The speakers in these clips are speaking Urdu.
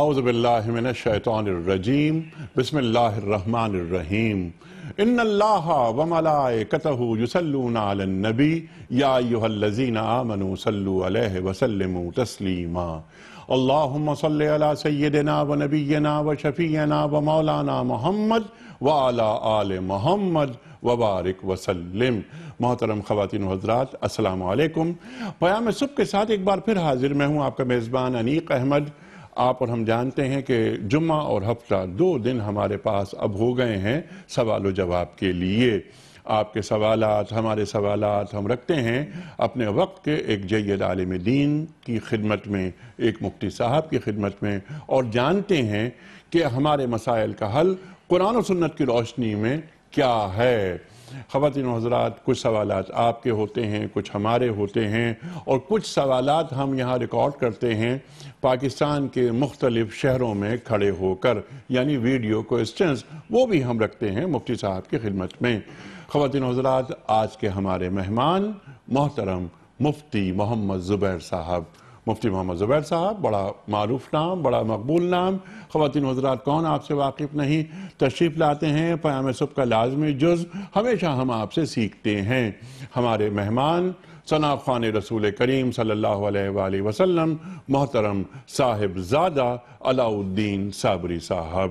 اعوذ باللہ من الشیطان الرجیم بسم اللہ الرحمن الرحیم ان اللہ وملائکتہ یصلون علی النبی یا ایہا الذین آمنوا صلوا علیہ وسلموا تسلیما اللہم صلی علی سیدنا و نبینا و شفیعنا و مولانا محمد وعلی آل محمد وبارک وسلم۔ محترم خواتین و حضرات، السلام علیکم۔ پیام صبح کے ساتھ ایک بار پھر حاضر میں ہوں، آپ کا میزبان انیق احمد۔ آپ اور ہم جانتے ہیں کہ جمعہ اور ہفتہ 2 دن ہمارے پاس اب ہو گئے ہیں سوال و جواب کے لیے۔ آپ کے سوالات، ہمارے سوالات ہم رکھتے ہیں اپنے وقت کے ایک جید عالم دین کی خدمت میں، ایک مفتی صاحب کی خدمت میں، اور جانتے ہیں کہ ہمارے مسائل کا حل قرآن و سنت کی روشنی میں کیا ہے۔ خواتین و حضرات، کچھ سوالات آپ کے ہوتے ہیں، کچھ ہمارے ہوتے ہیں، اور کچھ سوالات ہم یہاں ریکارڈ کرتے ہیں پاکستان کے مختلف شہروں میں کھڑے ہو کر، یعنی ویڈیو کوئسچنز، وہ بھی ہم رکھتے ہیں مفتی صاحب کی خدمت میں۔ خواتین و حضرات، آج کے ہمارے مہمان محترم مفتی محمد زبیر صاحب۔ مفتی محمد زبیر صاحب، بڑا معروف نام، بڑا مقبول نام۔ خواتین و حضرات، کون آپ سے واقف نہیں؟ تشریف لاتے ہیں پیام صبح کا لازمی جز، ہمیشہ ہم آپ سے سیکھتے ہیں۔ ہمارے مہمان ثنا خوان رسول کریم صلی اللہ علیہ وآلہ وسلم محترم صاحب زادہ علاء الدین صابری صاحب۔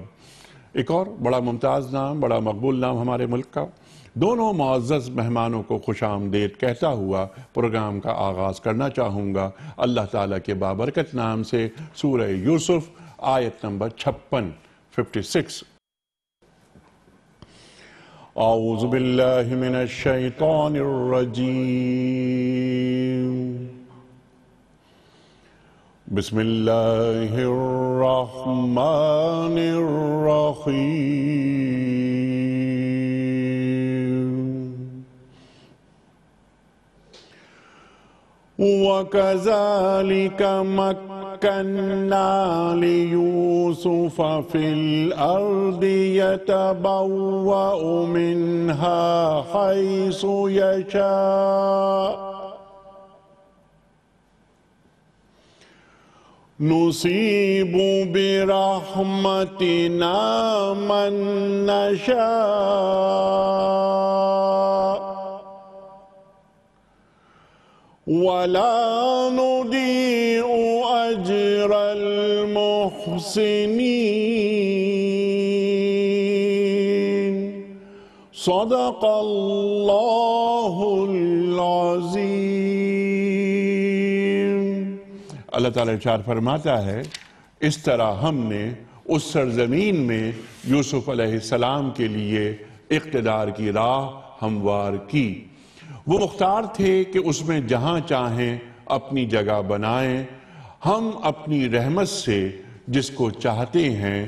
ایک اور بڑا ممتاز نام، بڑا مقبول نام ہمارے ملک کا۔ دونوں معزز مہمانوں کو خوش آمدید کہتا ہوا پروگرام کا آغاز کرنا چاہوں گا اللہ تعالیٰ کے بابرکت نام سے۔ سورہ یوسف آیت نمبر 56 اعوذ باللہ من الشیطان الرجیم بسم اللہ الرحمن الرحیم وَكَذَلِكَ مَكَّنَّا لِيُوسُفَ فِي الْأَرْضِ يَتَبَوَّأُ مِنْهَا حَيْثُ يَشَاءُ نُصِيبُ بِرَحْمَتِنَا مَن نَّشَاءُ وَلَا نُضِيعُ أَجْرَ الْمُحْسِنِينَ صدق اللہ العظیم۔ اللہ تعالیٰ ارشاد فرماتا ہے، اس طرح ہم نے اس سرزمین میں یوسف علیہ السلام کے لیے اقتدار کی راہ ہموار کی۔ وہ مختار تھے کہ اس میں جہاں چاہیں اپنی جگہ بنائیں۔ ہم اپنی رحمت سے جس کو چاہتے ہیں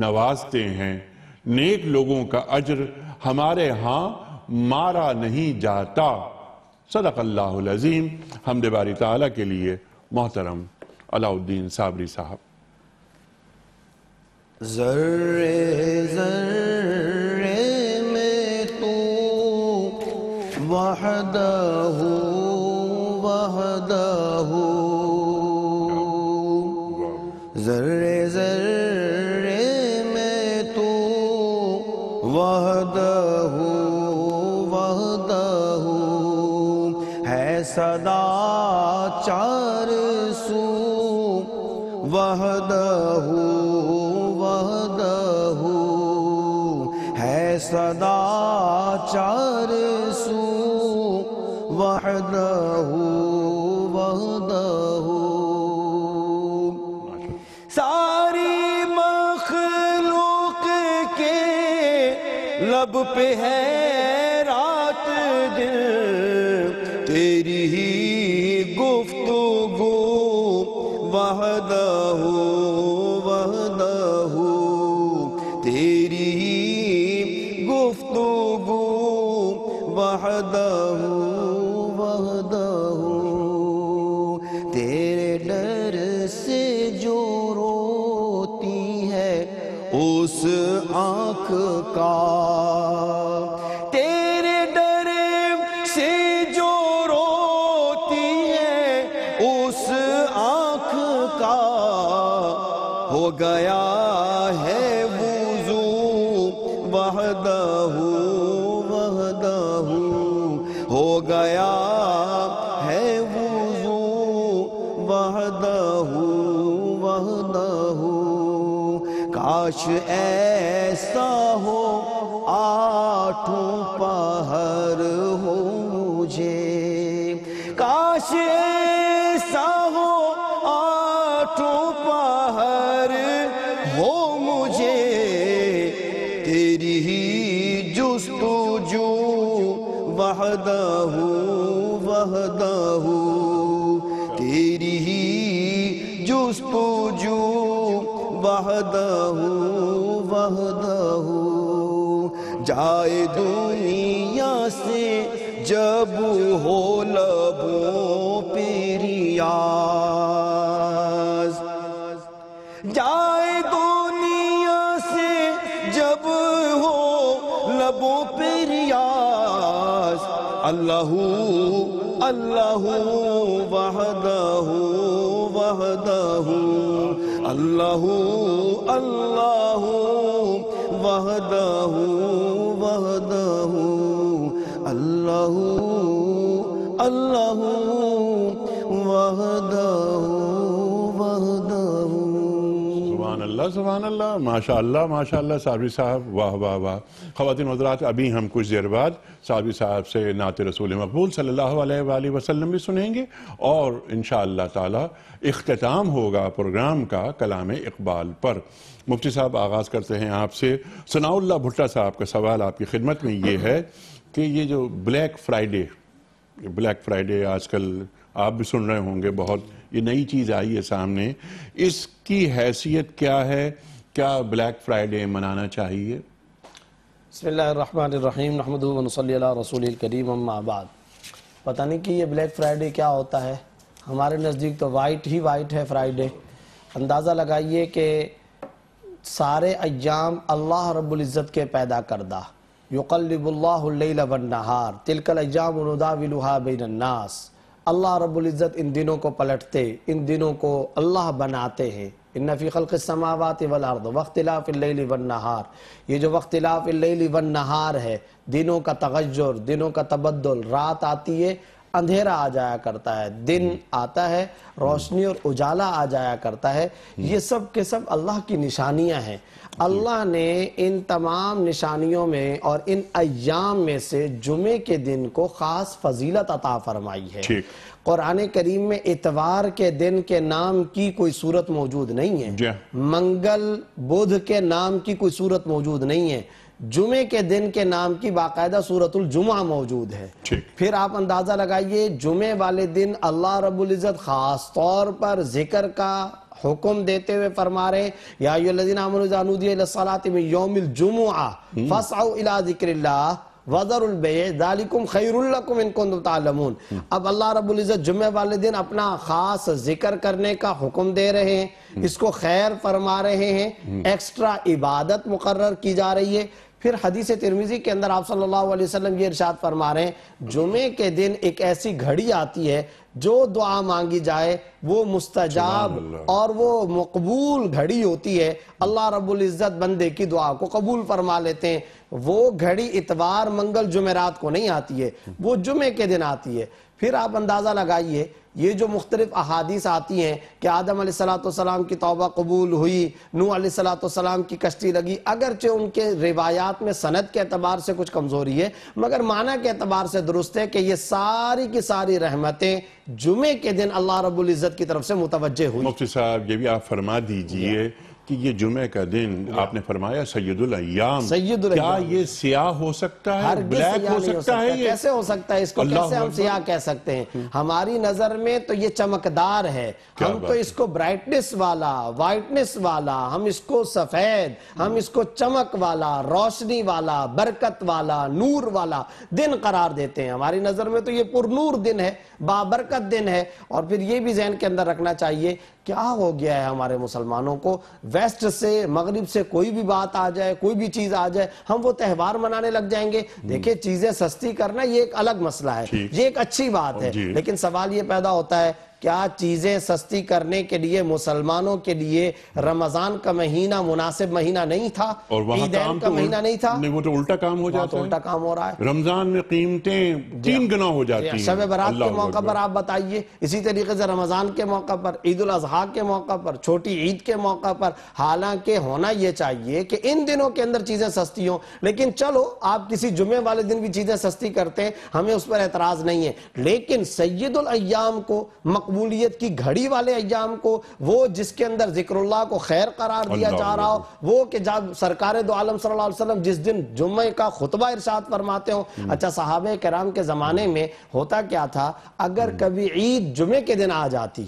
نوازتے ہیں۔ نیک لوگوں کا اجر ہمارے ہاں مارا نہیں جاتا۔ صدق اللہ العظیم۔ حمد باری تعالیٰ کے لیے محترم علاء الدین صابری صاحب۔ ذرے ذرے میں تو وحدہ وحدہ، ذرے ذرے میں تو وحدہ وحدہ، ہے صدا چار سو وحدہ وحدہ، ہے صدا چار سو وحدہ وحدہ، ساری مخلوق کے لب پہ ہے رات دن تیری ہی گفتگو وحدہ وحدہ، تیری ہی گفتگو وحدہ وحدہ، تیرے ڈر سے جو روتی ہے اس آنکھ کا، تیرے ڈر سے جو روتی ہے اس آنکھ کا، ہو گیا کاش ایسا ہو آٹھوں پہر ہو مجھے، کاش ایسا ہو آٹھوں پہر ہو مجھے، تیری ہی جستجو وحدہ وحدہ، تیری ہی جستجو وحدہ وحدہ، جائے دنیا سے جب ہو لبوں پہ ریاض، جائے دنیا سے جب ہو لبوں پہ ریاض، اللہ اللہ وحدہ وحدہ، اللہ اللہ وحدہ وحدہ، اللہ اللہ وحدہ وحدہ۔ سبحان اللہ، ماشاءاللہ ساروی صاحب، واہ واہ واہ۔ خواتین حضرات، ابھی ہم کچھ دیر بعد ساروی صاحب سے نعت رسول مقبول صلی اللہ علیہ وآلہ وسلم بھی سنیں گے، اور انشاءاللہ تعالی اختتام ہوگا پروگرام کا کلام اقبال پر۔ مفتی صاحب، آغاز کرتے ہیں آپ سے۔ ثناء اللہ بھٹہ صاحب کا سوال آپ کی خدمت میں یہ ہے کہ یہ جو بلیک فرائیڈے آج کل آپ بھی سن رہے ہوں گے، بہت یہ نئی چیز آئی ہے سامنے، اس کی حیثیت کیا ہے؟ کیا بلیک فرائیڈے منانا چاہیے؟ بسم اللہ الرحمن الرحیم، نحمدہ و نصلی علی رسول الکریم، اما بعد۔ پتہ نہیں کہ یہ بلیک فرائیڈے کیا ہوتا ہے، ہمارے نزدیک تو وائٹ ہے فرائیڈے۔ اندازہ لگائیے کہ سارے ایام اللہ رب العزت کے پیدا کردہ، یقلب اللہ اللیل والنہار، تلک الایام نداولها بین الناس، اللہ رب العزت ان دنوں کو پلٹتے، ان دنوں کو اللہ بناتے ہیں۔ ان فی خلق السماوات والارض واختلاف اللیل والنہار، یہ جو واختلاف اللیل والنہار ہے، دنوں کا تغیر، دنوں کا تبدل، رات آتی ہے اندھیرا آ جایا کرتا ہے، دن آتا ہے روشنی اور اجالا آ جایا کرتا ہے، یہ سب کے سب اللہ کی نشانیاں ہیں۔ اللہ نے ان تمام نشانیوں میں اور ان ایام میں سے جمعے کے دن کو خاص فضیلت عطا فرمائی ہے۔ قرآن کریم میں اتوار کے دن کے نام کی کوئی صورت موجود نہیں ہے، منگل بدھ کے نام کی کوئی صورت موجود نہیں ہے، جمعے کے دن کے نام کی باقاعدہ سورۃ الجمعہ موجود ہے۔ پھر آپ اندازہ لگائیے جمعے والے دن اللہ رب العزت خاص طور پر ذکر کا حکم دیتے ہوئے فرما رہے ہیں، یا ایھا الذین آمنوا اذا نودی الی الصلاۃ من یوم الجمعہ فاسعوا الی ذکر اللہ وذروا البیع ذالکم خیر لکم ان کنتم تعلمون۔ اب اللہ رب العزت جمعے والے دن اپنا خاص ذکر کرنے کا حکم دے رہے ہیں، اس کو خیر فرما رہے ہیں، ایکسٹرا عبادت مقرر کی جا رہی ہے۔ پھر حدیث ترمذی کے اندر آپ صلی اللہ علیہ وسلم یہ ارشاد فرما رہے ہیں، جمعے کے دن ایک ایسی گھڑی آتی ہے جو دعا مانگی جائے وہ مستجاب اور وہ مقبول گھڑی ہوتی ہے، اللہ رب العزت بندے کی دعا کو قبول فرما لیتے ہیں۔ وہ گھڑی اتوار منگل جمعرات کو نہیں آتی ہے، وہ جمعے کے دن آتی ہے۔ پھر آپ اندازہ لگائیے یہ جو مختلف احادیث آتی ہیں کہ آدم علیہ السلام کی توبہ قبول ہوئی، نوح علیہ السلام کی کشتی لگی، اگرچہ ان کے روایات میں سند کے اعتبار سے کچھ کمزوری ہے مگر معنی کے اعتبار سے درست ہے کہ یہ ساری کی ساری رحمتیں جمعے کے دن اللہ رب العزت کی طرف سے متوجہ ہوئی۔ مفتی صاحب یہ بھی آپ فرما دیجئے کہ یہ جمعہ کا دن آپ نے فرمایا سید الایام، کیا یہ سیاہ ہو سکتا ہے، بلیک ہو سکتا ہے؟ کیسے ہو سکتا ہے؟ اس کو کیسے ہم سیاہ کہہ سکتے ہیں؟ ہماری نظر میں تو یہ چمکدار ہے، ہم تو اس کو برائٹنس والا، وائٹنس والا، ہم اس کو سفید، ہم اس کو چمک والا، روشنی والا، برکت والا، نور والا دن قرار دیتے ہیں۔ ہماری نظر میں تو یہ پر نور دن ہے، بابرکت دن ہے۔ اور پھر یہ بھی ذہن کے اندر رکھنا چاہیے کیا ہو گیا ہے ہمارے مسلمانوں کو، ویسٹ سے مغرب سے کوئی بھی بات آ جائے، کوئی بھی چیز آ جائے، ہم وہ تہوار منانے لگ جائیں گے۔ دیکھیں چیزیں سستی کرنا یہ ایک الگ مسئلہ ہے، یہ ایک اچھی بات ہے، لیکن سوال یہ پیدا ہوتا ہے کیا چیزیں سستی کرنے کے لیے مسلمانوں کے لیے رمضان کا مہینہ مناسب مہینہ نہیں تھا؟ اور وہاں عیدین کا مہینہ نہیں تھا؟ نہیں، وہ تو الٹا کام ہو جاتا ہے، الٹا کام ہو رہا ہے۔ رمضان میں قیمتیں 3 گنا ہو جاتی ہیں۔ شب برات کے موقع پر آپ بتائیے، اسی طریقے سے رمضان کے موقع پر، عید الاضحیٰ کے موقع پر، چھوٹی عید کے موقع پر، حالانکہ ہونا یہ چاہیے کہ ان دنوں کے اندر چیزیں سستی ہوں، لیکن چلو آپ کسی جمعے والے دن بھی چیزیں سستی کرتے ہیں، ہمیں اس پر اعتراض نہیں ہے، لیکن سید الایام کو، مقبولیت کی گھڑی والے ایام کو، وہ جس کے اندر ذکر اللہ کو خیر قرار دیا جا رہا ہو، وہ کہ جب سرکار دو عالم صلی اللہ علیہ وسلم جس دن جمعے کا خطبہ ارشاد فرماتے ہوں۔ اچھا، صحابہ کرام کے زمانے میں ہوتا کیا تھا، اگر کبھی عید جمعے کے دن آ جاتی،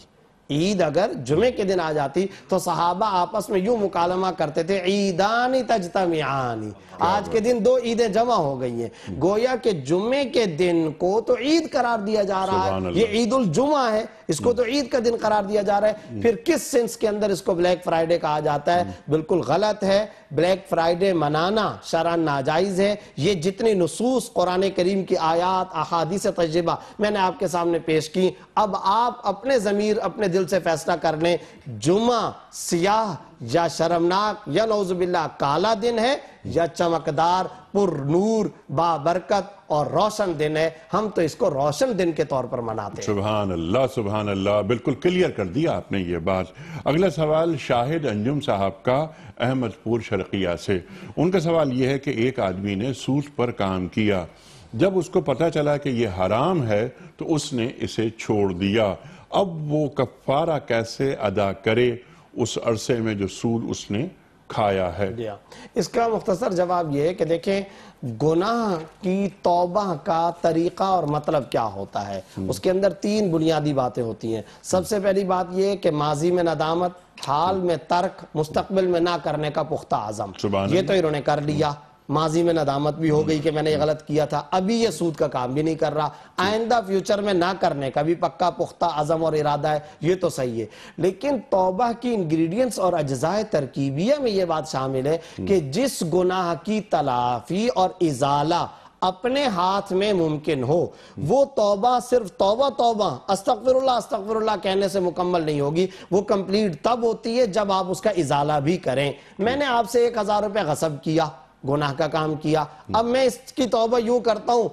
عید اگر جمعے کے دن آ جاتی تو صحابہ آپس میں یوں مکالمہ کرتے تھے، عیدانی تجتمعانی، آج کے دن 2 عیدیں جمع ہو گئی ہیں، گویا کہ جمعے کے دن کو تو عید قرار دیا جا رہا ہے، یہ عید الجمعہ ہے، اس کو تو عید کا دن قرار دیا جا رہا ہے، پھر کس سینس کے اندر اس کو بلیک فرائیڈے کہا جاتا ہے؟ بالکل غلط ہے، بلیک فرائیڈے منانا شرعاً ناجائز ہے۔ یہ جتنی نصوص قرآن کریم کی آیات، احادیث طیبہ میں نے آپ کے سامنے پیش کی، اب آپ اپنے ضمیر، اپنے دل سے فیصلہ کر لیں، جمعہ سیاہ یا شرمناک یا نعوذ باللہ کالا دن ہے یا چمکدار، پر نور، بابرکت اور روشن دن ہے، ہم تو اس کو روشن دن کے طور پر مناتے ہیں۔ سبحان اللہ، سبحان اللہ، بالکل کلیئر کر دیا آپ نے یہ بات۔ اگلا سوال شاہد انجم صاحب کا احمد پور شرقیہ سے۔ ان کا سوال یہ ہے کہ ایک آدمی نے سود پر کام کیا، جب اس کو پتا چلا کہ یہ حرام ہے تو اس نے اسے چھوڑ دیا، اب وہ کفارہ کیسے ادا کرے اس عرصے میں جو سود اس نے کھایا ہے؟ اس کا مختصر جواب یہ ہے کہ دیکھیں، گناہ کی توبہ کا طریقہ اور مطلب کیا ہوتا ہے، اس کے اندر 3 بنیادی باتیں ہوتی ہیں۔ سب سے پہلی بات یہ کہ ماضی میں ندامت، حال میں ترک، مستقبل میں نہ کرنے کا پختہ عزم۔ یہ تو انہوں نے کر لیا، ماضی میں ندامت بھی ہو گئی کہ میں نے یہ غلط کیا تھا، ابھی یہ سود کا کام بھی نہیں کر رہا، آئندہ فیوچر میں نہ کرنے کا بھی پکا پختہ عزم اور ارادہ ہے، یہ تو صحیح ہے۔ لیکن توبہ کی انگریڈینٹس اور اجزاء ترکیبیہ میں یہ بات شامل ہے کہ جس گناہ کی تلافی اور ازالہ اپنے ہاتھ میں ممکن ہو، وہ توبہ صرف توبہ استغفر اللہ کہنے سے مکمل نہیں ہوگی، وہ کمپلیٹ تب ہوتی ہے جب آپ اس کا ازالہ بھی کریں۔ میں نے آپ سے 1000 روپے غصب کیا، گناہ کا کام کیا، اب میں اس کی توبہ یوں کرتا ہوں،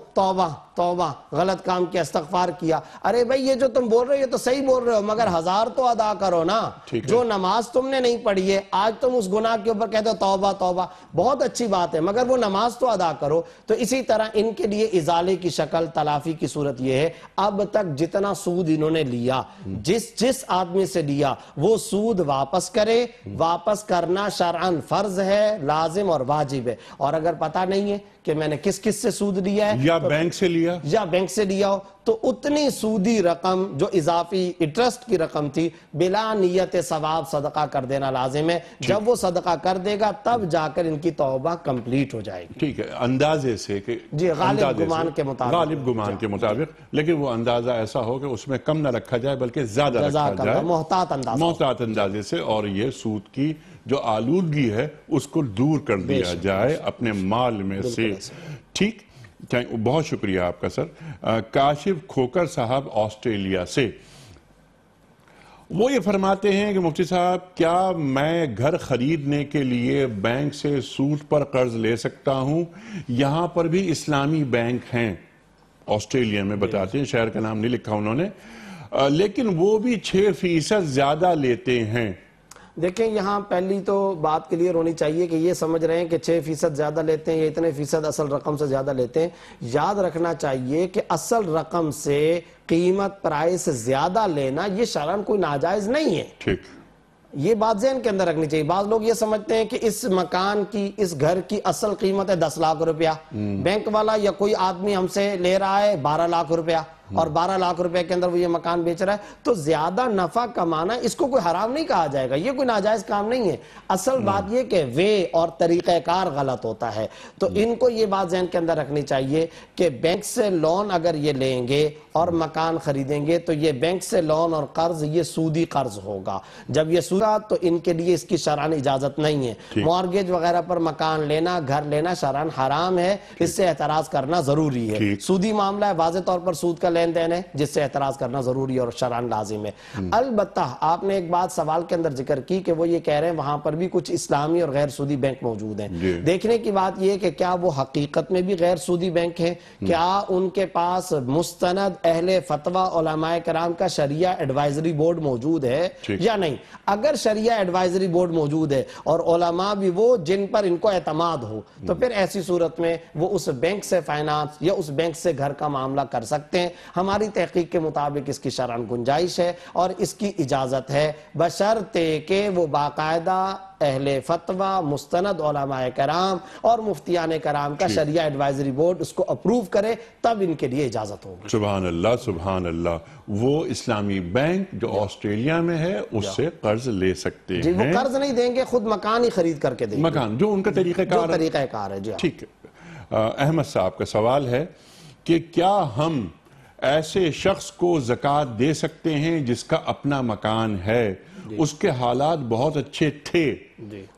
توبہ غلط کام کیا، استغفار کیا، ارے بھائی یہ جو تم بول رہے ہو یہ تو صحیح بول رہے ہو، مگر 1000 تو ادا کرو نا، جو نماز تم نے نہیں پڑھی ہے، آج تم اس گناہ کے اوپر کہتے ہو توبہ، بہت اچھی بات ہے، مگر وہ نماز تو ادا کرو۔ تو اسی طرح ان کے لیے ازالے کی شکل، تلافی کی صورت یہ ہے، اب تک جتنا سود انہوں نے لیا، جس آدمی سے لیا، وہ سود واپس کرے، واپس کرنا شرعاً فرض ہے، لازم اور واجب ہے، اور اگر پتہ نہیں ہے کہ میں نے کس سے سود لیا ہے، یا بینک سے لیا ہو، تو اتنی سودی رقم جو اضافی انٹرسٹ کی رقم تھی بلا نیت ثواب صدقہ کر دینا لازم ہے۔ جب وہ صدقہ کر دے گا تب جا کر ان کی توبہ کمپلیٹ ہو جائے گی۔ ٹھیک ہے، اندازے سے کہ غالب گمان کے مطابق، لیکن وہ اندازہ ایسا ہو کہ اس میں کم نہ رکھا جائے بلکہ زیادہ رکھا جائے، محتاط اندازے سے، اور یہ سود کی جو آلودگی ہے اس کو دور کر دیا جائے اپنے مال میں سے۔ ٹھیک، بہت شکریہ آپ کا سر۔ کاشف کھوکر صاحب آسٹریلیا سے، وہ یہ فرماتے ہیں کہ مفتی صاحب کیا میں گھر خریدنے کے لیے بینک سے سود پر قرض لے سکتا ہوں؟ یہاں پر بھی اسلامی بینک ہیں، آسٹریلیا میں بتاتے ہیں، شہر کا نام نہیں لکھا انہوں نے، لیکن وہ بھی 6% زیادہ لیتے ہیں۔ دیکھیں، یہاں پہلی تو بات کلیئر ہونی چاہیے کہ یہ سمجھ رہے ہیں کہ 6% زیادہ لیتے ہیں یا اتنے فیصد اصل رقم سے زیادہ لیتے ہیں، یاد رکھنا چاہیے کہ اصل رقم سے قیمت پرائس زیادہ لینا یہ شرعاً کوئی ناجائز نہیں ہے۔ ٹھیک، یہ بات ذہن کے اندر رکھنی چاہیے۔ بعض لوگ یہ سمجھتے ہیں کہ اس مکان کی، اس گھر کی اصل قیمت ہے 10 لاکھ روپیہ، بینک والا یا کوئی آدمی ہم سے لے رہا ہے 12 لاکھ روپیہ، اور 12 لاکھ روپے کے اندر وہ یہ مکان بیچ رہا ہے، تو زیادہ نفع کمانا اس کو کوئی حرام نہیں کہا جائے گا، یہ کوئی ناجائز کام نہیں ہے۔ اصل بات یہ کہ وے اور طریقہ کار غلط ہوتا ہے، تو ان کو یہ بات ذہن کے اندر رکھنی چاہیے کہ بینک سے لون اگر یہ لیں گے اور مکان خریدیں گے تو یہ بینک سے لون اور قرض یہ سودی قرض ہوگا، جب یہ سودی تو ان کے لیے اس کی شرعاً اجازت نہیں ہے۔ مارگیج وغیرہ پر مکان لینا، گھر لینا شرعاً حرام ہے، اس سے اعتراض کرنا ضروری ہے۔ سودی معاملہ ہے، واضح طور پر سود کا لین دین ہے جس سے اعتراض کرنا ضروری اور شرعاً لازم ہے۔ البتہ آپ نے ایک بات سوال کے اندر ذکر کی کہ وہ یہ کہہ رہے ہیں وہاں پر بھی کچھ اسلامی اور غیر سودی بینک موجود ہیں۔ دیکھنے کی بات یہ کہ کیا وہ حقیقت میں بھی غیر سودی بینک ہیں؟ کیا ان کے پاس مستند اہل فتویٰ علماء کرام کا شریعہ ایڈوائزری بورڈ موجود ہے یا نہیں؟ اگر شریعہ ایڈوائزری بورڈ موجود ہے اور علماء بھی وہ جن پر ان کو اعتماد ہو تو پھر ایسی صورت میں وہ اس بینک سے فائنانس یا اس بینک سے گھر کا معاملہ کر سکتے ہیں۔ ہماری تحقیق کے مطابق اس کی شرعاً گنجائش ہے اور اس کی اجازت ہے، بشرطے کہ وہ باقاعدہ اہل فتویٰ مستند علماء کرام اور مفتیان کرام کا شریعہ ایڈوائزری بورڈ اس کو اپروو کرے، تب ان کے لیے اجازت ہوگی۔ سبحان اللہ سبحان اللہ۔ وہ اسلامی بینک جو آسٹریلیا میں ہے اس سے قرض لے سکتے ہیں؟ وہ قرض نہیں دیں گے، خود مکان ہی خرید کر کے دیں گے، مکان جو ان کا طریقہ کار ہے۔ جی ٹھیک ہے۔ احمد صاحب کا سوال ہے کہ کیا ہم ایسے شخص کو زکوٰۃ دے سکتے ہیں جس کا اپنا مکان ہے، اس کے حالات بہت اچھے تھے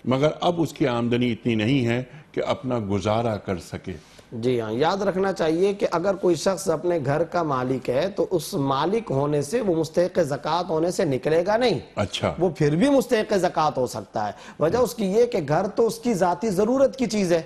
مگر اب اس کی آمدنی اتنی نہیں ہے کہ اپنا گزارا کر سکے؟ جی ہاں، یاد رکھنا چاہیے کہ اگر کوئی شخص اپنے گھر کا مالک ہے تو اس مالک ہونے سے وہ مستحق زکوٰۃ ہونے سے نکلے گا نہیں۔ اچھا، وہ پھر بھی مستحق زکوٰۃ ہو سکتا ہے۔ وجہ اس کی یہ کہ گھر تو اس کی ذاتی ضرورت کی چیز ہے۔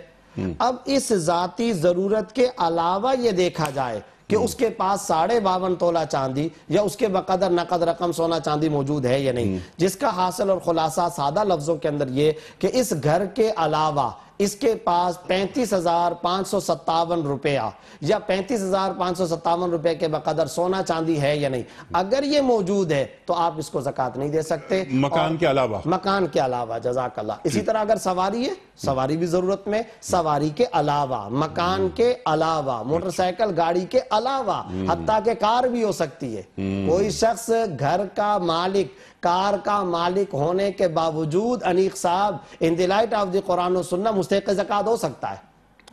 اب اس ذاتی ضرورت کے علاوہ یہ دیکھا جائے کہ اس کے پاس 52.5 تولہ چاندی یا اس کے بقدر نقد رقم سونا چاندی موجود ہے یا نہیں، جس کا حاصل اور خلاصہ سادہ لفظوں کے اندر یہ کہ اس گھر کے علاوہ اس کے پاس 35,557 روپیہ یا 35,557 روپے کے بقدر سونا چاندی ہے یا نہیں، اگر یہ موجود ہے تو آپ اس کو زکوٰۃ نہیں دے سکتے۔ مکان کے علاوہ؟ مکان کے علاوہ، جزاک اللہ۔ اسی طرح اگر سواری ہے، سواری بھی ضرورت میں، سواری کے علاوہ، مکان کے علاوہ، موٹر سائیکل گاڑی کے علاوہ، حتیٰ کہ کار بھی ہو سکتی ہے۔ کوئی شخص گھر کا مالک، کار کا مالک ہونے کے باوجود انیق صاحب ان دی لائٹ آف دی قرآن و سنہ مستحق زکوٰۃ ہو سکتا ہے۔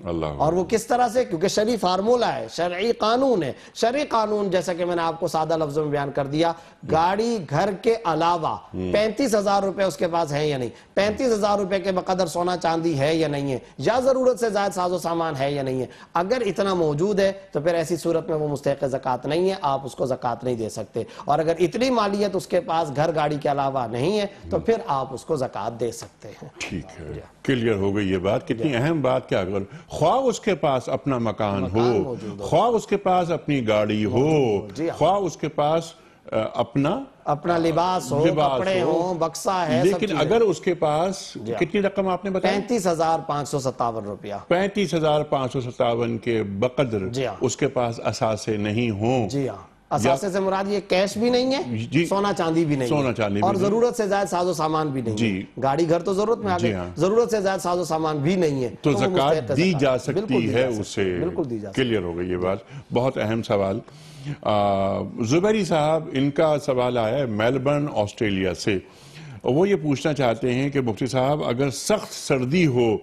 اللہ، اور وہ کس طرح سے؟ کیونکہ شرعی فارمولہ ہے، شرعی قانون ہے۔ شرعی قانون جیسا کہ میں نے آپ کو سادہ لفظوں میں بیان کر دیا، گاڑی گھر کے علاوہ 35,000 روپے اس کے پاس ہیں یا نہیں، 35,000 روپے کے بقدر سونا چاندی ہے یا نہیں ہے، یا ضرورت سے زائد ساز و سامان ہے یا نہیں ہے، اگر اتنا موجود ہے تو پھر ایسی صورت میں وہ مستحق زکوٰۃ نہیں ہے، آپ اس کو زکوٰۃ نہیں دے سکتے۔ اور اگر اتنی مالیت اس کے پاس گھر گاڑی کے علاوہ نہیں ہے تو پھر آپ اس کو زکوٰۃ دے سکتے ہیں۔ ٹھیک ہے، کلیئر ہو گئی یہ بات۔ کتنی اہم بات کیا، اگر خواہ اس کے پاس اپنا مکان ہو، خواہ اس کے پاس اپنی گاڑی ہو، خواہ اس کے پاس اپنا لباس ہو، کپڑے ہوں، بکسہ ہے، لیکن اگر اس کے پاس کتنی رقم آپ نے بتایا؟ 35,557 روپیہ، 35,557 کے بقدر اس کے پاس اثاثے نہیں ہوں۔ جی ہاں، اثاثے سے مراد یہ کیش بھی نہیں ہے، سونا چاندی بھی نہیں ہے، اور ضرورت سے زائد ساز و سامان بھی نہیں ہے۔ گاڑی گھر تو ضرورت میں آگئی، ضرورت سے زائد ساز و سامان بھی نہیں ہے تو زکوٰۃ دی جا سکتی ہے اسے۔ بالکل دی جا سکتی ہے۔ کلیئر ہو گئی یہ بات، بہت اہم سوال۔ زبیری صاحب، ان کا سوال آیا ہے میلبرن آسٹریلیا سے، وہ یہ پوچھنا چاہتے ہیں کہ مفتی صاحب اگر سخت سردی ہو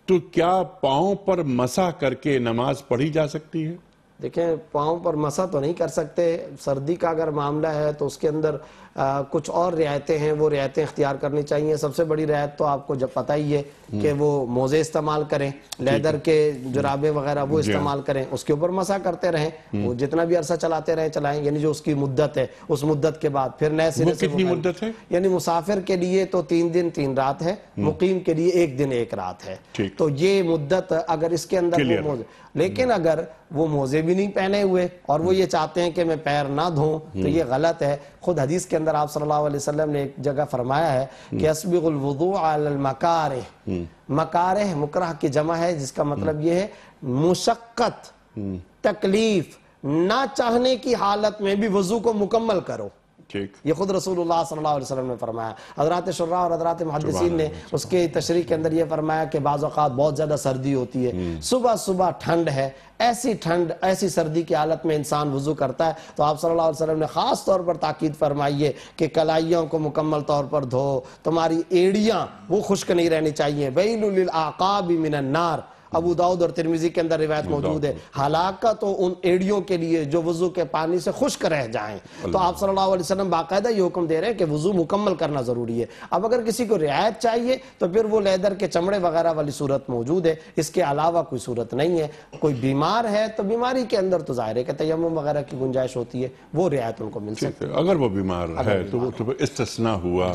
تو کیا پاؤں پر مسح کر کے نماز پڑھی جا سکتی ہے؟ دیکھیں، پاؤں پر مسح تو نہیں کر سکتے، سردی کا اگر معاملہ ہے تو اس کے اندر کچھ اور رعایتیں ہیں، وہ رعایتیں اختیار کرنی چاہیے۔ سب سے بڑی رعایت تو آپ کو جب پتہ ہی ہے کہ وہ موزے استعمال کریں، لیدر کے جرابیں وغیرہ وہ استعمال کریں، اس کے اوپر مسح کرتے رہیں، وہ جتنا بھی عرصہ چلاتے رہیں چلائیں، یعنی جو اس کی مدت ہے، اس مدت کے بعد پھر نئے سرے سے۔ کتنی مدت ہے؟ یعنی مسافر کے لیے تو 3 دن 3 رات ہے، مقیم کے لیے 1 دن 1 رات ہے۔ تو یہ مدت اگر اس کے اندر وہ موزے، لیکن اگر وہ موزے بھی نہیں پہنے ہوئے اور وہ یہ چاہتے ہیں کہ میں پیر نہ دھوں تو یہ غلط ہے۔ خود حدیث کے اندر آپ صلی اللہ علیہ وسلم نے ایک جگہ فرمایا ہے کہ اسبغ الوضوء علی المکارہ، مکارہ مکرہ کی جمع ہے، جس کا مطلب یہ ہے مشقت، تکلیف، نہ چاہنے کی حالت میں بھی وضو کو مکمل کرو۔ یہ خود رسول اللہ صلی اللہ علیہ وسلم نے فرمایا۔ حضرات شراح اور حضرات محدثین نے اس کے تشریح کے اندر یہ فرمایا کہ بعض اوقات بہت زیادہ سردی ہوتی ہے، صبح صبح ٹھنڈ ہے، ایسی ٹھنڈ ایسی سردی کی حالت میں انسان وضو کرتا ہے تو آپ صلی اللہ علیہ وسلم نے خاص طور پر تاکید فرمائی ہے کہ کلائیوں کو مکمل طور پر دھو، تمہاری ایڑیاں وہ خشک نہیں رہنی چاہیے۔ ویل للعقاب من النار، ابو داؤد اور ترمذی کے اندر روایت موجود ہے، ہلاکت ہو ان ایڑیوں کے لیے جو وضو کے پانی سے خشک رہ جائیں۔ تو آپ صلی اللہ علیہ وسلم باقاعدہ یہ حکم دے رہے ہیں کہ وضو مکمل کرنا ضروری ہے۔ اب اگر کسی کو رعایت چاہیے تو پھر وہ لیدر کے چمڑے وغیرہ والی صورت موجود ہے، اس کے علاوہ کوئی صورت نہیں ہے۔ کوئی بیمار ہے تو بیماری کے اندر تو ظاہر ہے کہ تیمم وغیرہ کی گنجائش ہوتی ہے، وہ رعایت ان کو مل سکتی ہے۔ اگر وہ بیمار ہے تو وہ استثناء ہوا۔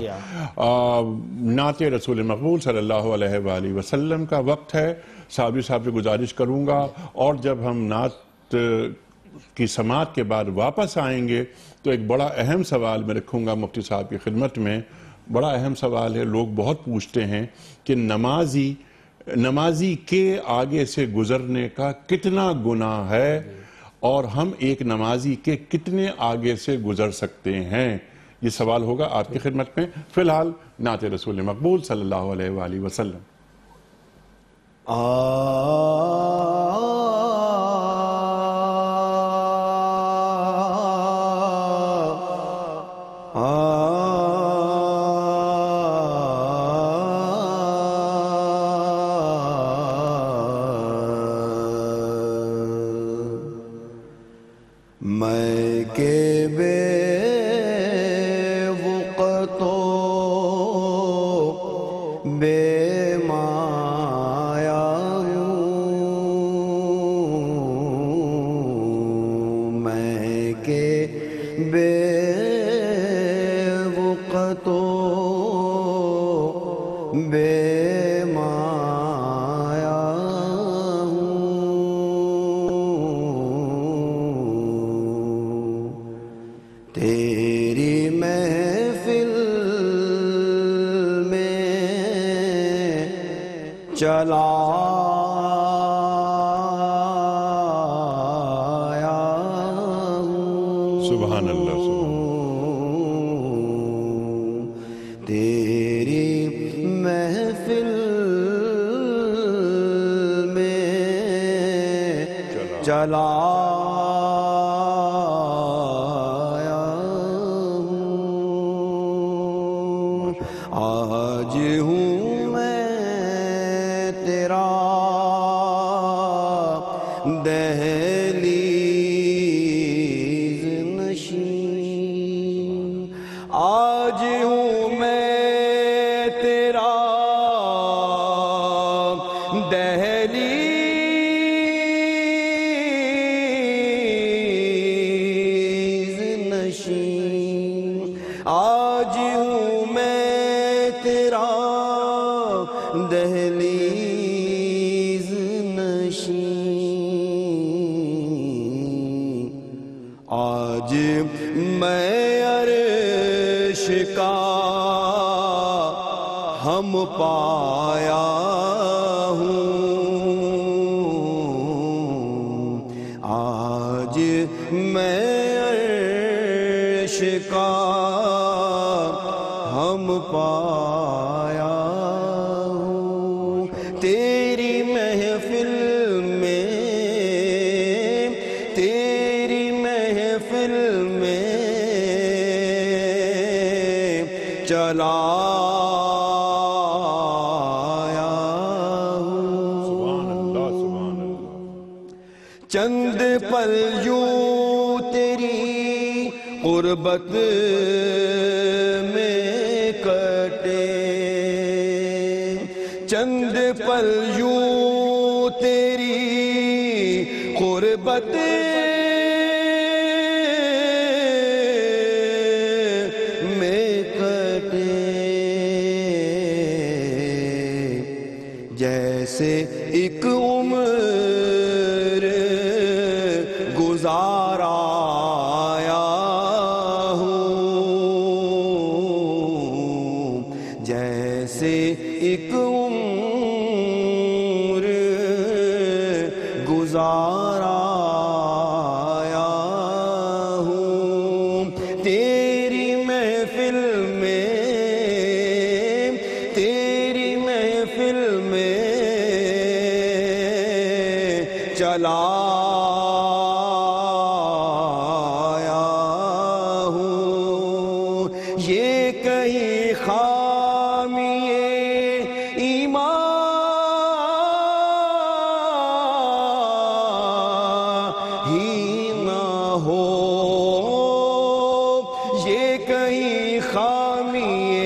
نعت رسول مقبول صلی اللہ علیہ وآلہ وسلم کا وقت ہے۔ صحابی صاحب سے گزارش کروں گا، اور جب ہم نعت کی سماعت کے بعد واپس آئیں گے تو ایک بڑا اہم سوال میں رکھوں گا مفتی صاحب کی خدمت میں۔ بڑا اہم سوال ہے، لوگ بہت پوچھتے ہیں کہ نمازی کے آگے سے گزرنے کا کتنا گناہ ہے، اور ہم ایک نمازی کے کتنے آگے سے گزر سکتے ہیں؟ یہ سوال ہوگا آپ کی خدمت میں۔ فی الحال نعت رسول مقبول صلی اللہ علیہ وآلہ وسلم۔ میں کے بے وقت و بے مایا ہوں، میں کے بے وقت و بے تیری محفل میں چلا آیا ہوں، سبحان اللہ، تیری محفل میں چلا آج ہوں میں تیرا دہلیز نشین، آج ہوں میں تیرا دہلیز نشین، آج ہوں میں تیرا دہلیز نشین، آج میں عرش کا ہم پایا ہوں، آج میں عرش کا ہم پایا ہوں، تیری محفل میں، تیری محفل میں چلا آیا ہوں، سبحان اللہ، سبحان اللہ۔ چند پل یوں تیری قربت میں کٹے، چند پل یوں تیری قربت میں کٹے، جیسے ایک عمر گزارا آیا ہوں، جیسے ایک عمر گزارا آیا ہوں، تیری محفل میں، تیری محفل میں چلا آیا ہوں، یہ کہیں خامی ایمان ہو یہ کہیں خامیے،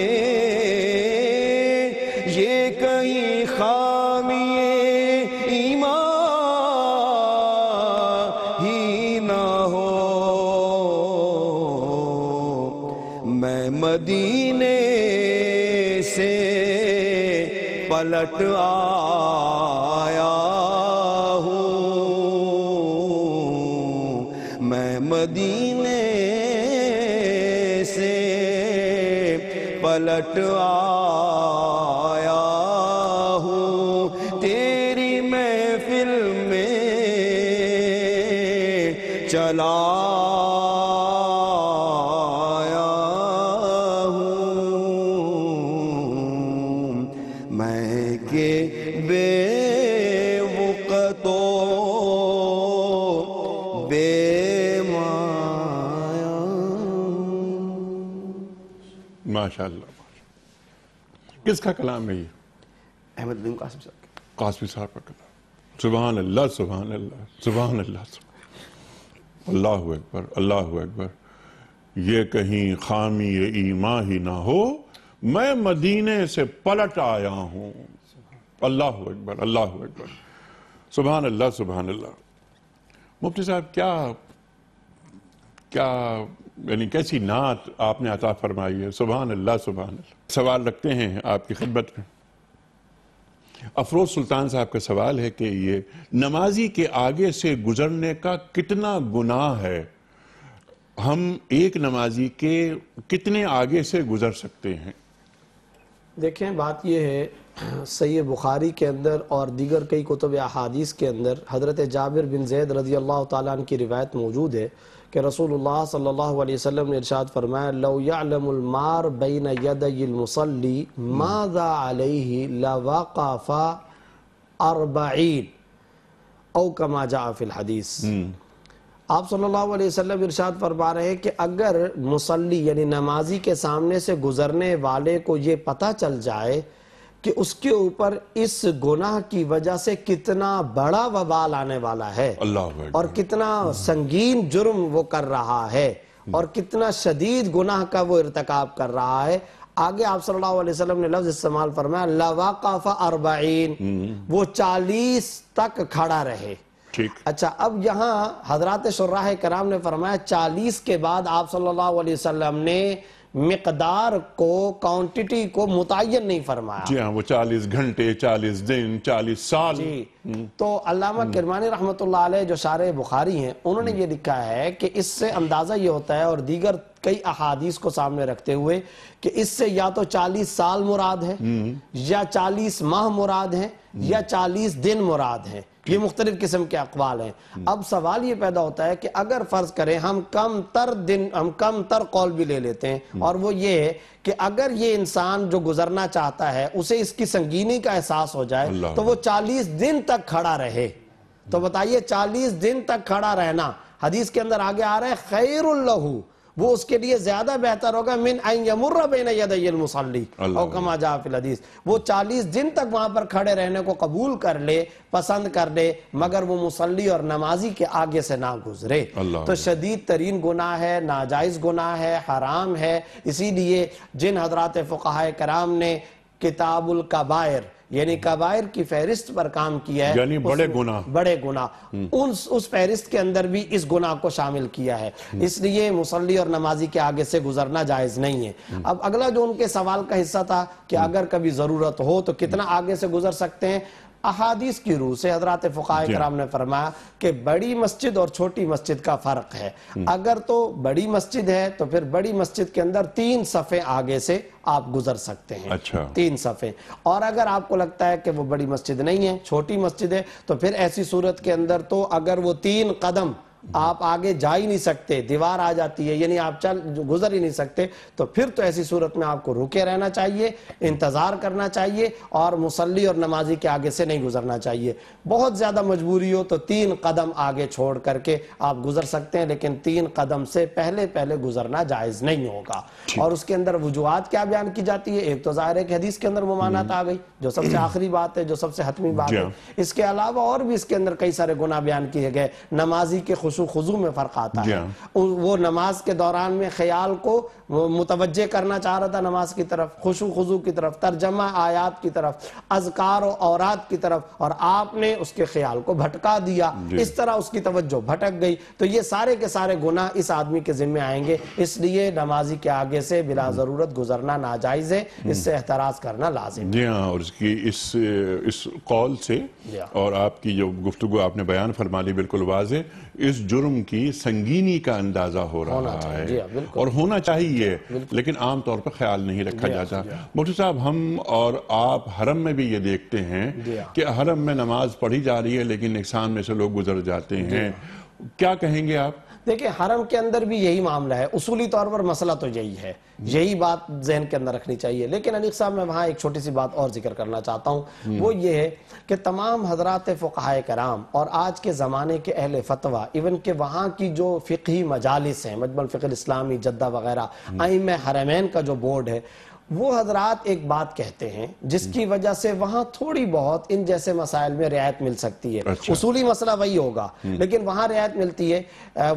یہ کہیں خامیے ایمان ہی نہ ہو، میں مدینے سے پلٹ آیا ہوں، میں مدینے سے پلٹ آیا ہوں، تیری محفل میں چلا آیا ہوں، میں کہ بے وقت و بے مایا۔ ماشاءاللہ۔ کس کا کلام ہے یہ؟ احمد بن قاسم صاحب۔ قاسمی صاحب کا کلام۔ سبحان اللہ سبحان اللہ سبحان اللہ سبحان اللہ اکبر اللہ اکبر۔ یہ کہیں خامی ایمان ہی نہ ہو، میں مدینے سے پلٹ آیا ہوں۔ اللہ اکبر اللہ اکبر، سبحان اللہ سبحان اللہ۔ مفتی صاحب کیا یعنی کیسی نعت آپ نے عطا فرمائی ہے، سبحان اللہ سبحان اللہ۔ سوال رکھتے ہیں آپ کی خدمت میں۔ افروز سلطان صاحب کا سوال ہے کہ یہ نمازی کے آگے سے گزرنے کا کتنا گناہ ہے؟ ہم ایک نمازی کے کتنے آگے سے گزر سکتے ہیں؟ دیکھیں بات یہ ہے، صحیح بخاری کے اندر اور دیگر کئی کتب احادیث کے اندر حضرت جابر بن زید رضی اللہ تعالیٰ عنہ کی روایت موجود ہے کہ رسول اللہ صلی اللہ علیہ وسلم نے ارشاد فرمایا لو یعلم المار بین یدی المصلی ماذا علیہ لوقف 40 او کما جاء فی الحدیث۔ آپ صلی اللہ علیہ وسلم ارشاد فرما رہے ہیں کہ اگر مصلی یعنی نمازی کے سامنے سے گزرنے والے کو یہ پتہ چل جائے کہ اس کے اوپر اس گناہ کی وجہ سے کتنا بڑا وبال آنے والا ہے اللہ اکبر، اور کتنا سنگین جرم وہ کر رہا ہے اور کتنا شدید گناہ کا وہ ارتکاب کر رہا ہے، آگے آپ صلی اللہ علیہ وسلم نے لفظ استعمال فرمایا لَوَقَفَ 40، وہ 40 تک کھڑا رہے۔ ٹھیک۔ اچھا، اب یہاں حضرات شراح کرام نے فرمایا 40 کے بعد آپ صلی اللہ علیہ وسلم نے مقدار کو، کوانٹٹی کو متعین نہیں فرمایا۔ جی ہاں، وہ 40 گھنٹے، 40 دن، 40 سال۔ جی، تو علامہ کرمانی رحمۃ اللہ علیہ جو شارح بخاری ہیں انہوں نے یہ لکھا ہے کہ اس سے اندازہ یہ ہوتا ہے، اور دیگر کئی احادیث کو سامنے رکھتے ہوئے، کہ اس سے یا تو 40 سال مراد ہے، یا 40 ماہ مراد ہیں، یا 40 دن مراد ہیں۔ یہ مختلف قسم کے اقوال ہیں۔ اب سوال یہ پیدا ہوتا ہے کہ اگر فرض کریں ہم کم تر قول بھی لے لیتے ہیں، اور وہ یہ ہے کہ اگر یہ انسان جو گزرنا چاہتا ہے اسے اس کی سنگینی کا احساس ہو جائے تو وہ 40 دن تک کھڑا رہے، تو بتائیے 40 دن تک کھڑا رہنا حدیث کے اندر آگے آ رہا ہے خیر لہ، وہ اس کے لیے زیادہ بہتر ہوگا من ان یمر بین یدی المصلی او کما جاء فی الحدیث، وہ 40 دن تک وہاں پر کھڑے رہنے کو قبول کر لے، پسند کر لے، مگر وہ مصلی اور نمازی کے آگے سے نہ گزرے۔ تو شدید ترین گناہ ہے، ناجائز گناہ ہے، حرام ہے۔ اسی لیے جن حضرات فقہاء کرام نے کتاب الکبائر یعنی کبائر کی فہرست پر کام کیا ہے، یعنی بڑے گناہ، اس فہرست کے اندر بھی اس گناہ کو شامل کیا ہے، اس لیے مصلی اور نمازی کے آگے سے گزرنا جائز نہیں ہے۔ اب اگلا جو ان کے سوال کا حصہ تھا کہ اگر کبھی ضرورت ہو تو کتنا آگے سے گزر سکتے ہیں، احادیث کی روح سے حضرات فقہاء کرام نے فرمایا کہ بڑی مسجد اور چھوٹی مسجد کا فرق ہے۔ اگر تو بڑی مسجد ہے تو پھر بڑی مسجد کے اندر 3 صفیں آگے سے آپ گزر سکتے ہیں، 3 صفیں۔ اور اگر آپ کو لگتا ہے کہ وہ بڑی مسجد نہیں ہے، چھوٹی مسجد ہے، تو پھر ایسی صورت کے اندر تو اگر وہ 3 قدم آپ آگے جا ہی نہیں سکتے، دیوار آ جاتی ہے، یعنی آپ گزر ہی نہیں سکتے، تو پھر تو ایسی صورت میں آپ کو رکے رہنا چاہیے، انتظار کرنا چاہیے، اور مصلی اور نمازی کے آگے سے نہیں گزرنا چاہیے۔ بہت زیادہ مجبوری ہو تو 3 قدم آگے چھوڑ کر کے آپ گزر سکتے ہیں، لیکن 3 قدم سے پہلے گزرنا جائز نہیں ہوگا۔ اور اس کے اندر وجوہات کیا بیان کی جاتی ہے؟ ایک تو ظاہر ہے کہ حدیث کے اندر ممانعت آ گئی، جو سب سے آخری بات ہے، جو سب سے حتمی بات ہے۔ اس کے علاوہ اور بھی اس کے اندر کئی سارے گناہ بیان کیے گئے، نمازی کے خشوع خضوع میں فرق آتا جی ہے. ہاں. وہ نماز کے دوران میں خیال کو متوجہ کرنا چاہ رہا تھا نماز کی طرف, خشوع خضوع کی طرف, ترجمہ آیات کی طرف, اذکار و اوراد کی طرف, اور آپ نے اس کے خیال کو بھٹکا دیا. اس طرح اس کی توجہ بھٹک گئی. تو یہ سارے کے سارے گناہ اس آدمی کے ذمہ آئیں گے. اس لیے نمازی کے آگے سے بلا ضرورت گزرنا ناجائز ہے, اس سے احتراز کرنا لازم ہے. جی ہاں, اور اس کی اس قول سے اور آپ کی جو گفتگو آپ نے بیان فرما لی بالکل واضح, اس جرم کی سنگینی کا اندازہ ہو رہا ہے اور ہونا چاہیے, لیکن عام طور پر خیال نہیں رکھا جاتا. مفتی صاحب, ہم اور آپ حرم میں بھی یہ دیکھتے ہیں کہ حرم میں نماز پڑھی جا رہی ہے لیکن ایک سامنے سے لوگ گزر جاتے ہیں. کیا کہیں گے آپ؟ دیکھیں, حرم کے اندر بھی یہی معاملہ ہے. اصولی طور پر مسئلہ تو یہی ہے, یہی بات ذہن کے اندر رکھنی چاہیے. لیکن انیق صاحب, میں وہاں ایک چھوٹی سی بات اور ذکر کرنا چاہتا ہوں. وہ یہ ہے کہ تمام حضرات فقہائے کرام اور آج کے زمانے کے اہل فتویٰ, ایون کہ وہاں کی جو فقہی مجالس ہیں, مجمع الفقہ الاسلامی جدہ وغیرہ, ائمہ حرمین کا جو بورڈ ہے, وہ حضرات ایک بات کہتے ہیں جس کی وجہ سے وہاں تھوڑی بہت ان جیسے مسائل میں رعایت مل سکتی ہے. اصولی مسئلہ وہی ہوگا لیکن وہاں رعایت ملتی ہے.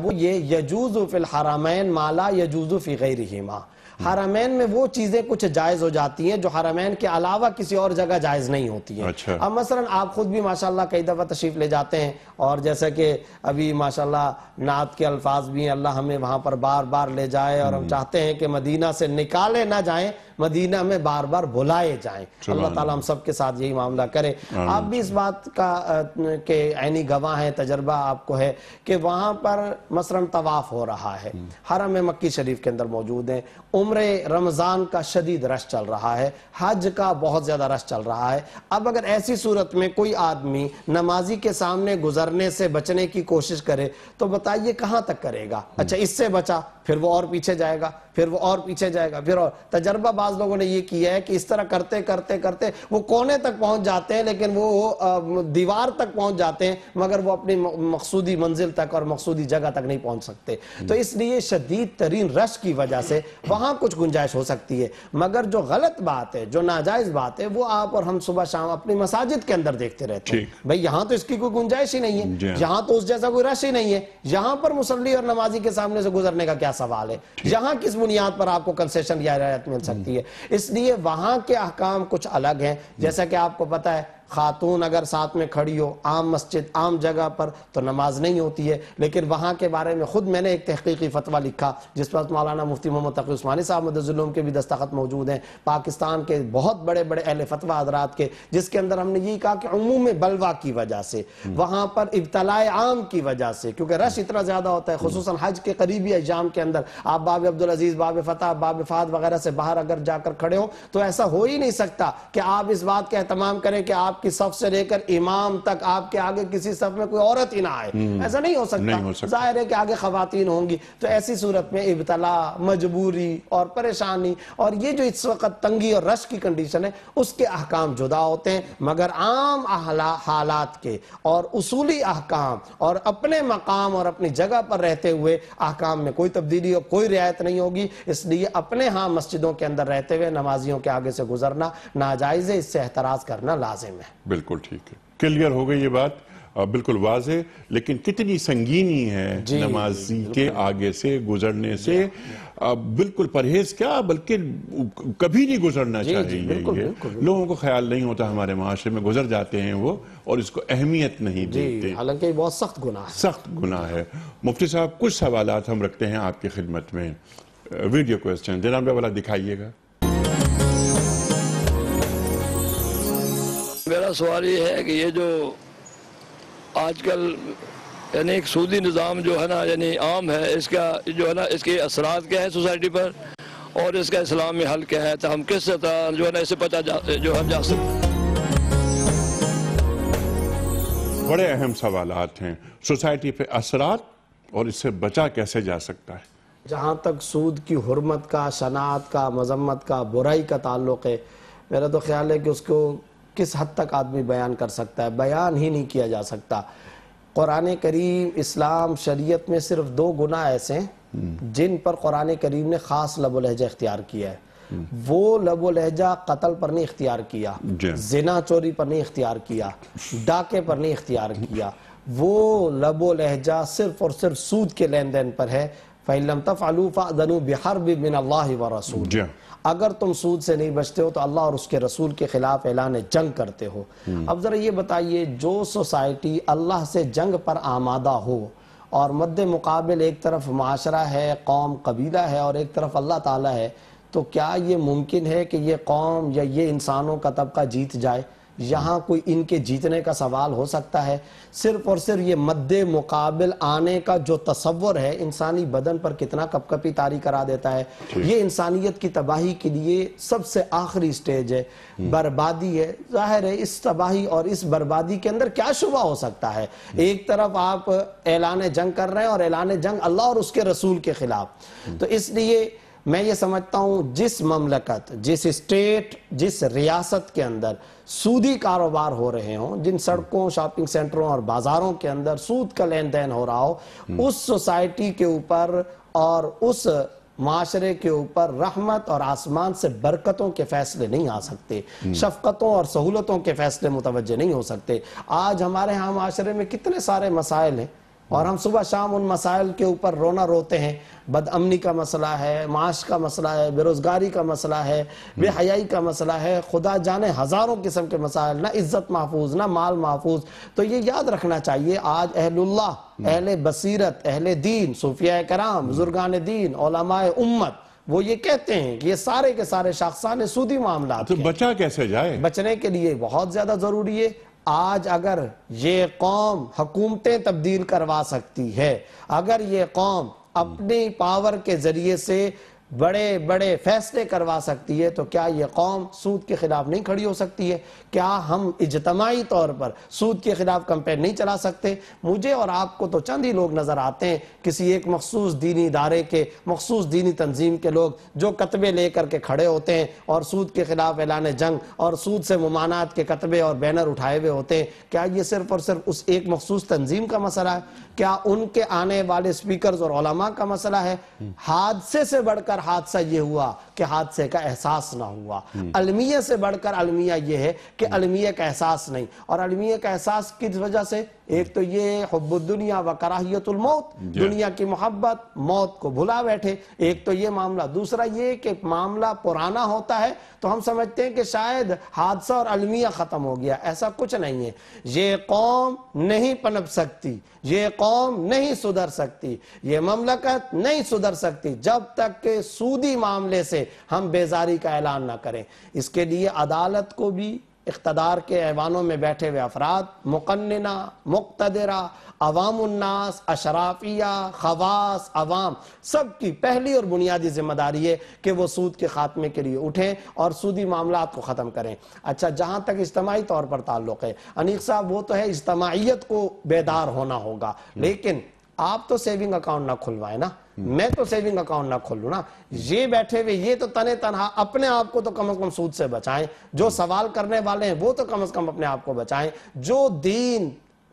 وہ یہ یجوز فی الحرمین ما لا یجوز فی غیرہما. حرمین میں وہ چیزیں کچھ جائز ہو جاتی ہیں جو حرمین کے علاوہ کسی اور جگہ جائز نہیں ہوتی ہیں. اب مثلا آپ خود بھی ماشاءاللہ کئی دفعہ تشریف لے جاتے ہیں, اور جیسا کہ ابھی ماشاءاللہ نعت کے الفاظ بھی ہیں, اللہ ہمیں وہاں پر بار بار لے جائے, اور ہم چاہتے ہیں کہ مدینہ سے نکالے نہ جائیں, مدینہ میں بار بار بھلائے جائیں. اللہ تعالیٰ ہم سب کے ساتھ یہی معاملہ کرے. آپ بھی اس بات کا کہ عینی گواہ ہیں, تجربہ آپ کو ہے کہ وہاں پر مثلا طواف ہو رہا ہے, حرم مکی شریف کے اندر موجود ہیں, عمرہ رمضان کا شدید رش چل رہا ہے, حج کا بہت زیادہ رش چل رہا ہے. اب اگر ایسی صورت میں کوئی آدمی نمازی کے سامنے گزرنے سے بچنے کی کوشش کرے تو بتائیے کہاں تک کرے گا؟ اچھا, اس سے بچا, پھر وہ اور پیچھے جائے گا, پھر وہ اور پیچھے جائے گا, پھر اور. تجربہ بعض لوگوں نے یہ کیا ہے کہ اس طرح کرتے کرتے کرتے وہ کونے تک پہنچ جاتے ہیں, لیکن وہ دیوار تک پہنچ جاتے ہیں, مگر وہ اپنی مقصودی منزل تک اور مقصودی جگہ تک نہیں پہنچ سکتے. تو اس لیے شدید ترین رش کی وجہ سے وہاں کچھ گنجائش ہو سکتی ہے, مگر جو غلط بات ہے, جو ناجائز بات ہے, وہ آپ اور ہم صبح شام اپنی مساجد کے اندر دیکھتے رہتے ہیں. بھئی یہاں تو اس کی کوئی گنجائش ہی نہیں ہے, یہاں تو اس جیسا کوئی رش ہی نہیں ہے, یہاں پر مصلی اور نمازی کے سامنے سے گزرنے کا کیا سوال ہے؟ یہاں کس بنیاد پر آپ کو کنسیشن یا رعایت مل سکتی ہے؟ اس لیے وہاں کے احکام کچھ الگ ہیں. جیسا کہ آپ کو پتہ ہے, خاتون اگر ساتھ میں کھڑی ہو عام مسجد عام جگہ پر تو نماز نہیں ہوتی ہے. لیکن وہاں کے بارے میں خود میں نے ایک تحقیقی فتویٰ لکھا جس پر مولانا مفتی محمد تقی عثمانی صاحب مدد العلوم کے بھی دستخط موجود ہیں, پاکستان کے بہت بڑے بڑے اہل فتویٰ حضرات کے, جس کے اندر ہم نے یہ کہا کہ عموم بلوا کی وجہ سے, وہاں پر ابتلاء عام کی وجہ سے, کیونکہ رش اتنا زیادہ ہوتا ہے خصوصاً حج کے قریبی ایام کے اندر, آپ باب عبدالعزیز, باب فتح, باب فہد وغیرہ سے باہر اگر جا کر کھڑے ہوں تو ایسا ہو ہی نہیں سکتا کہ آپ اس بات کا اہتمام کریں کہ آپ کی صف سے لے کر امام تک آپ کے آگے کسی صف میں کوئی عورت ہی نہ آئے. ایسا نہیں ہو سکتا. ظاہر ہے کہ آگے خواتین ہوں گی, تو ایسی صورت میں ابتلا, مجبوری اور پریشانی اور یہ جو اس وقت تنگی اور رش کی کنڈیشن ہے, اس کے احکام جدا ہوتے ہیں. مگر عام حالات کے اور اصولی احکام اور اپنے مقام اور اپنی جگہ پر رہتے ہوئے احکام میں کوئی تبدیلی اور کوئی رعایت نہیں ہوگی. اس لیے اپنے ہاں مسجدوں کے اندر رہتے ہوئے نمازیوں کے آگے سے گزرنا ناجائز ہے, اس سے احتراز کرنا لازم ہے. بالکل ٹھیک ہے, کلیئر ہو گئی یہ بات, بالکل واضح. لیکن کتنی سنگینی ہے نمازی کے آگے سے گزرنے سے, بالکل پرہیز کیا بلکہ کبھی نہیں گزرنا چاہیے. لوگوں کو خیال نہیں ہوتا, ہمارے معاشرے میں گزر جاتے ہیں وہ اور اس کو اہمیت نہیں دیتے, حالانکہ یہ بہت سخت گناہ ہے. سخت گناہ ہے. مفتی صاحب, کچھ سوالات ہم رکھتے ہیں آپ کی خدمت میں. ویڈیو کوئسچن جناب والا دکھائیے گا. میرا سوال یہ ہے کہ یہ جو آج کل یعنی ایک سودی نظام جو ہے نا یعنی عام ہے, اس کا جو ہے نا اس کے اثرات کیا ہیں سوسائٹی پر, اور اس کا اسلام میں حل کیا ہے, تو ہم کس طرح جو ہے نا اسے پتہ جو ہم جا سکتے ہیں. بڑے اہم سوالات ہیں. سوسائٹی پہ اثرات اور اس سے بچا کیسے جا سکتا ہے؟ جہاں تک سود کی حرمت کا, شناعت کا, مذمت کا, برائی کا تعلق ہے, میرا تو خیال ہے کہ اس کو کس حد تک آدمی بیان کر سکتا ہے؟ بیان ہی نہیں کیا جا سکتا. قرآن کریم, اسلام, شریعت میں صرف 2 گناہ ایسے ہیں جن پر قرآن کریم نے خاص لب و لہجہ اختیار کیا ہے. وہ لب و لہجہ قتل پر نہیں اختیار کیا, زنا چوری پر نہیں اختیار کیا, ڈاکے پر نہیں اختیار کیا, وہ لب و لہجہ صرف اور صرف سود کے لین دین پر ہے. فَإِن لَمْ تَفْعَلُوا فَأْذَنُوا بِحَرْبٍ مِّنَ اللَّهِ وَرَسُولِهِ. اگر تم سود سے نہیں بچتے ہو تو اللہ اور اس کے رسول کے خلاف اعلان جنگ کرتے ہو. اب ذرا یہ بتائیے، جو سوسائٹی اللہ سے جنگ پر آمادہ ہو اور مد مقابل ایک طرف معاشرہ ہے، قوم قبیلہ ہے، اور ایک طرف اللہ تعالیٰ ہے، تو کیا یہ ممکن ہے کہ یہ قوم یا یہ انسانوں کا طبقہ جیت جائے؟ یہاں کوئی ان کے جیتنے کا سوال ہو سکتا ہے؟ صرف اور صرف یہ مد مقابل آنے کا جو تصور ہے انسانی بدن پر کتنا کپ کپی طاری کرا دیتا ہے. یہ انسانیت کی تباہی کے لیے سب سے آخری سٹیج ہے، بربادی ہے. ظاہر ہے اس تباہی اور اس بربادی کے اندر کیا شبہ ہو سکتا ہے؟ ایک طرف آپ اعلان جنگ کر رہے ہیں اور اعلان جنگ اللہ اور اس کے رسول کے خلاف. تو اس لیے میں یہ سمجھتا ہوں جس مملکت، جس اسٹیٹ، جس ریاست کے اندر سودی کاروبار ہو رہے ہوں، جن سڑکوں، شاپنگ سینٹروں اور بازاروں کے اندر سود کا لین دین ہو رہا ہو، اس سوسائٹی کے اوپر اور اس معاشرے کے اوپر رحمت اور آسمان سے برکتوں کے فیصلے نہیں آ سکتے، شفقتوں اور سہولتوں کے فیصلے متوجہ نہیں ہو سکتے. آج ہمارے ہاں معاشرے میں کتنے سارے مسائل ہیں اور ہم صبح شام ان مسائل کے اوپر رونا روتے ہیں. بد امنی کا مسئلہ ہے، معاش کا مسئلہ ہے، بے روزگاری کا مسئلہ ہے، بے حیائی کا مسئلہ ہے، خدا جانے ہزاروں قسم کے مسائل، نہ عزت محفوظ، نہ مال محفوظ. تو یہ یاد رکھنا چاہیے، آج اہل اللہ، اہل بصیرت، اہل دین، صوفیاء کرام، بزرگان دین، علماء امت، وہ یہ کہتے ہیں کہ یہ سارے کے سارے شاخسان سودی معاملات تو ہیں. بچا کیسے جائے؟ بچنے کے لیے بہت زیادہ ضروری ہے. آج اگر یہ قوم حکومتیں تبدیل کروا سکتی ہے، اگر یہ قوم اپنی پاور کے ذریعے سے بڑے بڑے فیصلے کروا سکتی ہے، تو کیا یہ قوم سود کے خلاف نہیں کھڑی ہو سکتی ہے؟ کیا ہم اجتماعی طور پر سود کے خلاف کمپین نہیں چلا سکتے؟ مجھے اور آپ کو تو چند ہی لوگ نظر آتے ہیں، کسی ایک مخصوص دینی ادارے کے، مخصوص دینی تنظیم کے لوگ جو کتبے لے کر کے کھڑے ہوتے ہیں اور سود کے خلاف اعلان جنگ اور سود سے ممانعت کے کتبے اور بینر اٹھائے ہوئے ہوتے ہیں. کیا یہ صرف اور صرف اس ایک مخصوص تنظیم کا مسئلہ ہے؟ کیا ان کے آنے والے سپیکرز اور علماء کا مسئلہ ہے؟ حادثے سے بڑھ کر حادثہ یہ ہوا کہ حادثے کا احساس نہ ہوا. المیہ سے بڑھ کر المیہ یہ ہے کہ المیہ کا احساس نہیں. اور المیہ کا احساس کس وجہ سے؟ ایک تو یہ حب الدنیا و کراہیت الموت، دنیا کی محبت، موت کو بھلا بیٹھے. ایک تو یہ معاملہ. دوسرا یہ کہ معاملہ پرانا ہوتا ہے تو ہم سمجھتے ہیں کہ شاید حادثہ اور المیہ ختم ہو گیا. ایسا کچھ نہیں ہے. یہ قوم نہیں پنپ سکتی، یہ قوم نہیں سدھر سکتی، یہ مملکت نہیں سدھر سکتی جب تک کہ سودی معاملے سے ہم بیزاری کا اعلان نہ کریں. اس کے لیے عدالت کو بھی، اقتدار کے ایوانوں میں بیٹھے ہوئے افراد، مقننہ، مقتدرہ، عوام الناس، اشرافیہ، خواص، عوام، سب کی پہلی اور بنیادی ذمہ داری ہے کہ وہ سود کے خاتمے کے لیے اٹھیں اور سودی معاملات کو ختم کریں. اچھا، جہاں تک اجتماعی طور پر تعلق ہے، انیق صاحب، وہ تو ہے اجتماعیت کو بیدار ہونا ہوگا، لیکن آپ تو سیونگ اکاؤنٹ نہ کھلوائیں نا، میں تو سیونگ اکاؤنٹ نہ کھولوں نا. یہ بیٹھے ہوئے یہ تو تنے تنہا اپنے آپ کو تو کم از کم سود سے بچائیں. جو سوال کرنے والے ہیں وہ تو کم از کم اپنے آپ کو بچائیں. جو دین،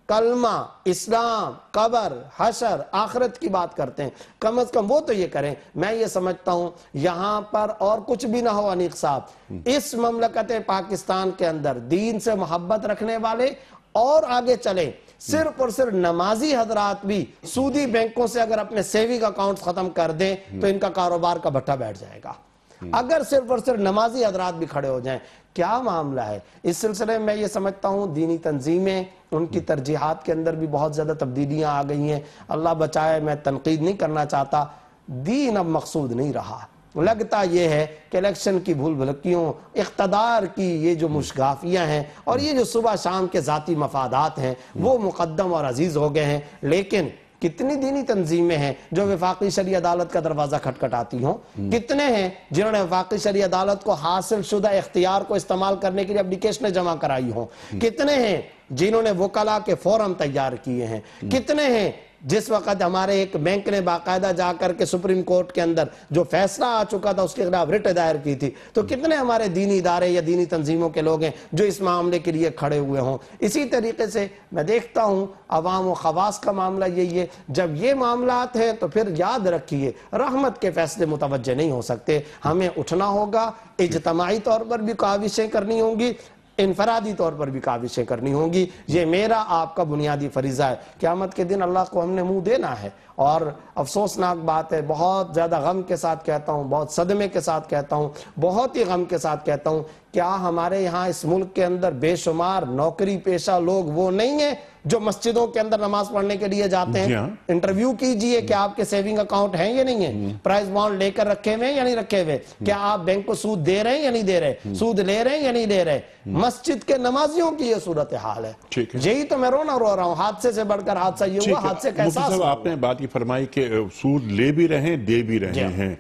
کلمہ، اسلام، قبر، حشر، آخرت کی بات کرتے ہیں، کم از کم وہ تو یہ کریں. میں یہ سمجھتا ہوں یہاں پر اور کچھ بھی نہ ہو انیق صاحب، اس مملکت پاکستان کے اندر دین سے محبت رکھنے والے اور آگے چلیں. صرف اور صرف نمازی حضرات بھی سودی بینکوں سے اگر اپنے سیونگ اکاؤنٹ ختم کر دیں تو ان کا کاروبار کا بھٹا بیٹھ جائے گا. اگر صرف اور صرف نمازی حضرات بھی کھڑے ہو جائیں. کیا معاملہ ہے؟ اس سلسلے میں یہ سمجھتا ہوں دینی تنظیمیں، ان کی ترجیحات کے اندر بھی بہت زیادہ تبدیلیاں آ گئی ہیں. اللہ بچائے، میں تنقید نہیں کرنا چاہتا، دین اب مقصود نہیں رہا. لگتا یہ ہے کہ الیکشن کی بھول بھلکیوں، اقتدار کی یہ جو مشگافیاں ہیں اور یہ جو صبح شام کے ذاتی مفادات ہیں وہ مقدم اور عزیز ہو گئے ہیں. لیکن کتنی دینی تنظیمیں ہیں جو وفاقی شرعی عدالت کا دروازہ کھٹکھٹاتی ہوں؟ کتنے ہیں جنہوں نے وفاقی شرعی عدالت کو حاصل شدہ اختیار کو استعمال کرنے کے لیے اپلیکیشنیں جمع کرائی ہوں؟ کتنے ہیں جنہوں نے وکلا کے فورم تیار کیے ہیں؟ کتنے ہیں جس وقت ہمارے ایک بینک نے باقاعدہ جا کر کے سپریم کورٹ کے اندر جو فیصلہ آ چکا تھا اس کے خلاف رٹ دائر کی تھی؟ تو کتنے ہمارے دینی ادارے یا دینی تنظیموں کے لوگ ہیں جو اس معاملے کے لیے کھڑے ہوئے ہوں؟ اسی طریقے سے میں دیکھتا ہوں عوام و خواص کا معاملہ یہی ہے. جب یہ معاملات ہیں تو پھر یاد رکھیے رحمت کے فیصلے متوجہ نہیں ہو سکتے. ہمیں اٹھنا ہوگا، اجتماعی طور پر بھی کاوشیں کرنی ہوں گی، انفرادی طور پر بھی کاوشیں کرنی ہوں گی. یہ میرا آپ کا بنیادی فریضہ ہے. قیامت کے دن اللہ کو ہم نے منہ دینا ہے. اور افسوسناک بات ہے, بہت زیادہ غم کے ساتھ کہتا ہوں, بہت صدمے کے ساتھ کہتا ہوں, بہت ہی غم کے ساتھ کہتا ہوں, کیا ہمارے یہاں اس ملک کے اندر بے شمار نوکری پیشہ لوگ وہ نہیں ہیں جو مسجدوں کے اندر نماز پڑھنے کے لیے جاتے ہیں؟ انٹرویو کیجئے کہ آپ کے سیونگ اکاؤنٹ ہیں یا نہیں ہیں, پرائز بانڈ لے کر رکھے ہوئے یا نہیں رکھے ہوئے, کیا آپ بینک کو سود دے رہے ہیں یا نہیں دے رہے, سود لے رہے ہیں یا نہیں لے رہے. مسجد کے نمازیوں کی یہ صورتحال ہے. یہی تو میں رونا رو رہا ہوں. حادثے سے بڑھ کر حادثہ یہ ہوا, حادثے کا احساس. آپ نے بات یہ فرمائی کہ سود لے بھی رہے ہیں, دے بھی رہے ہیں.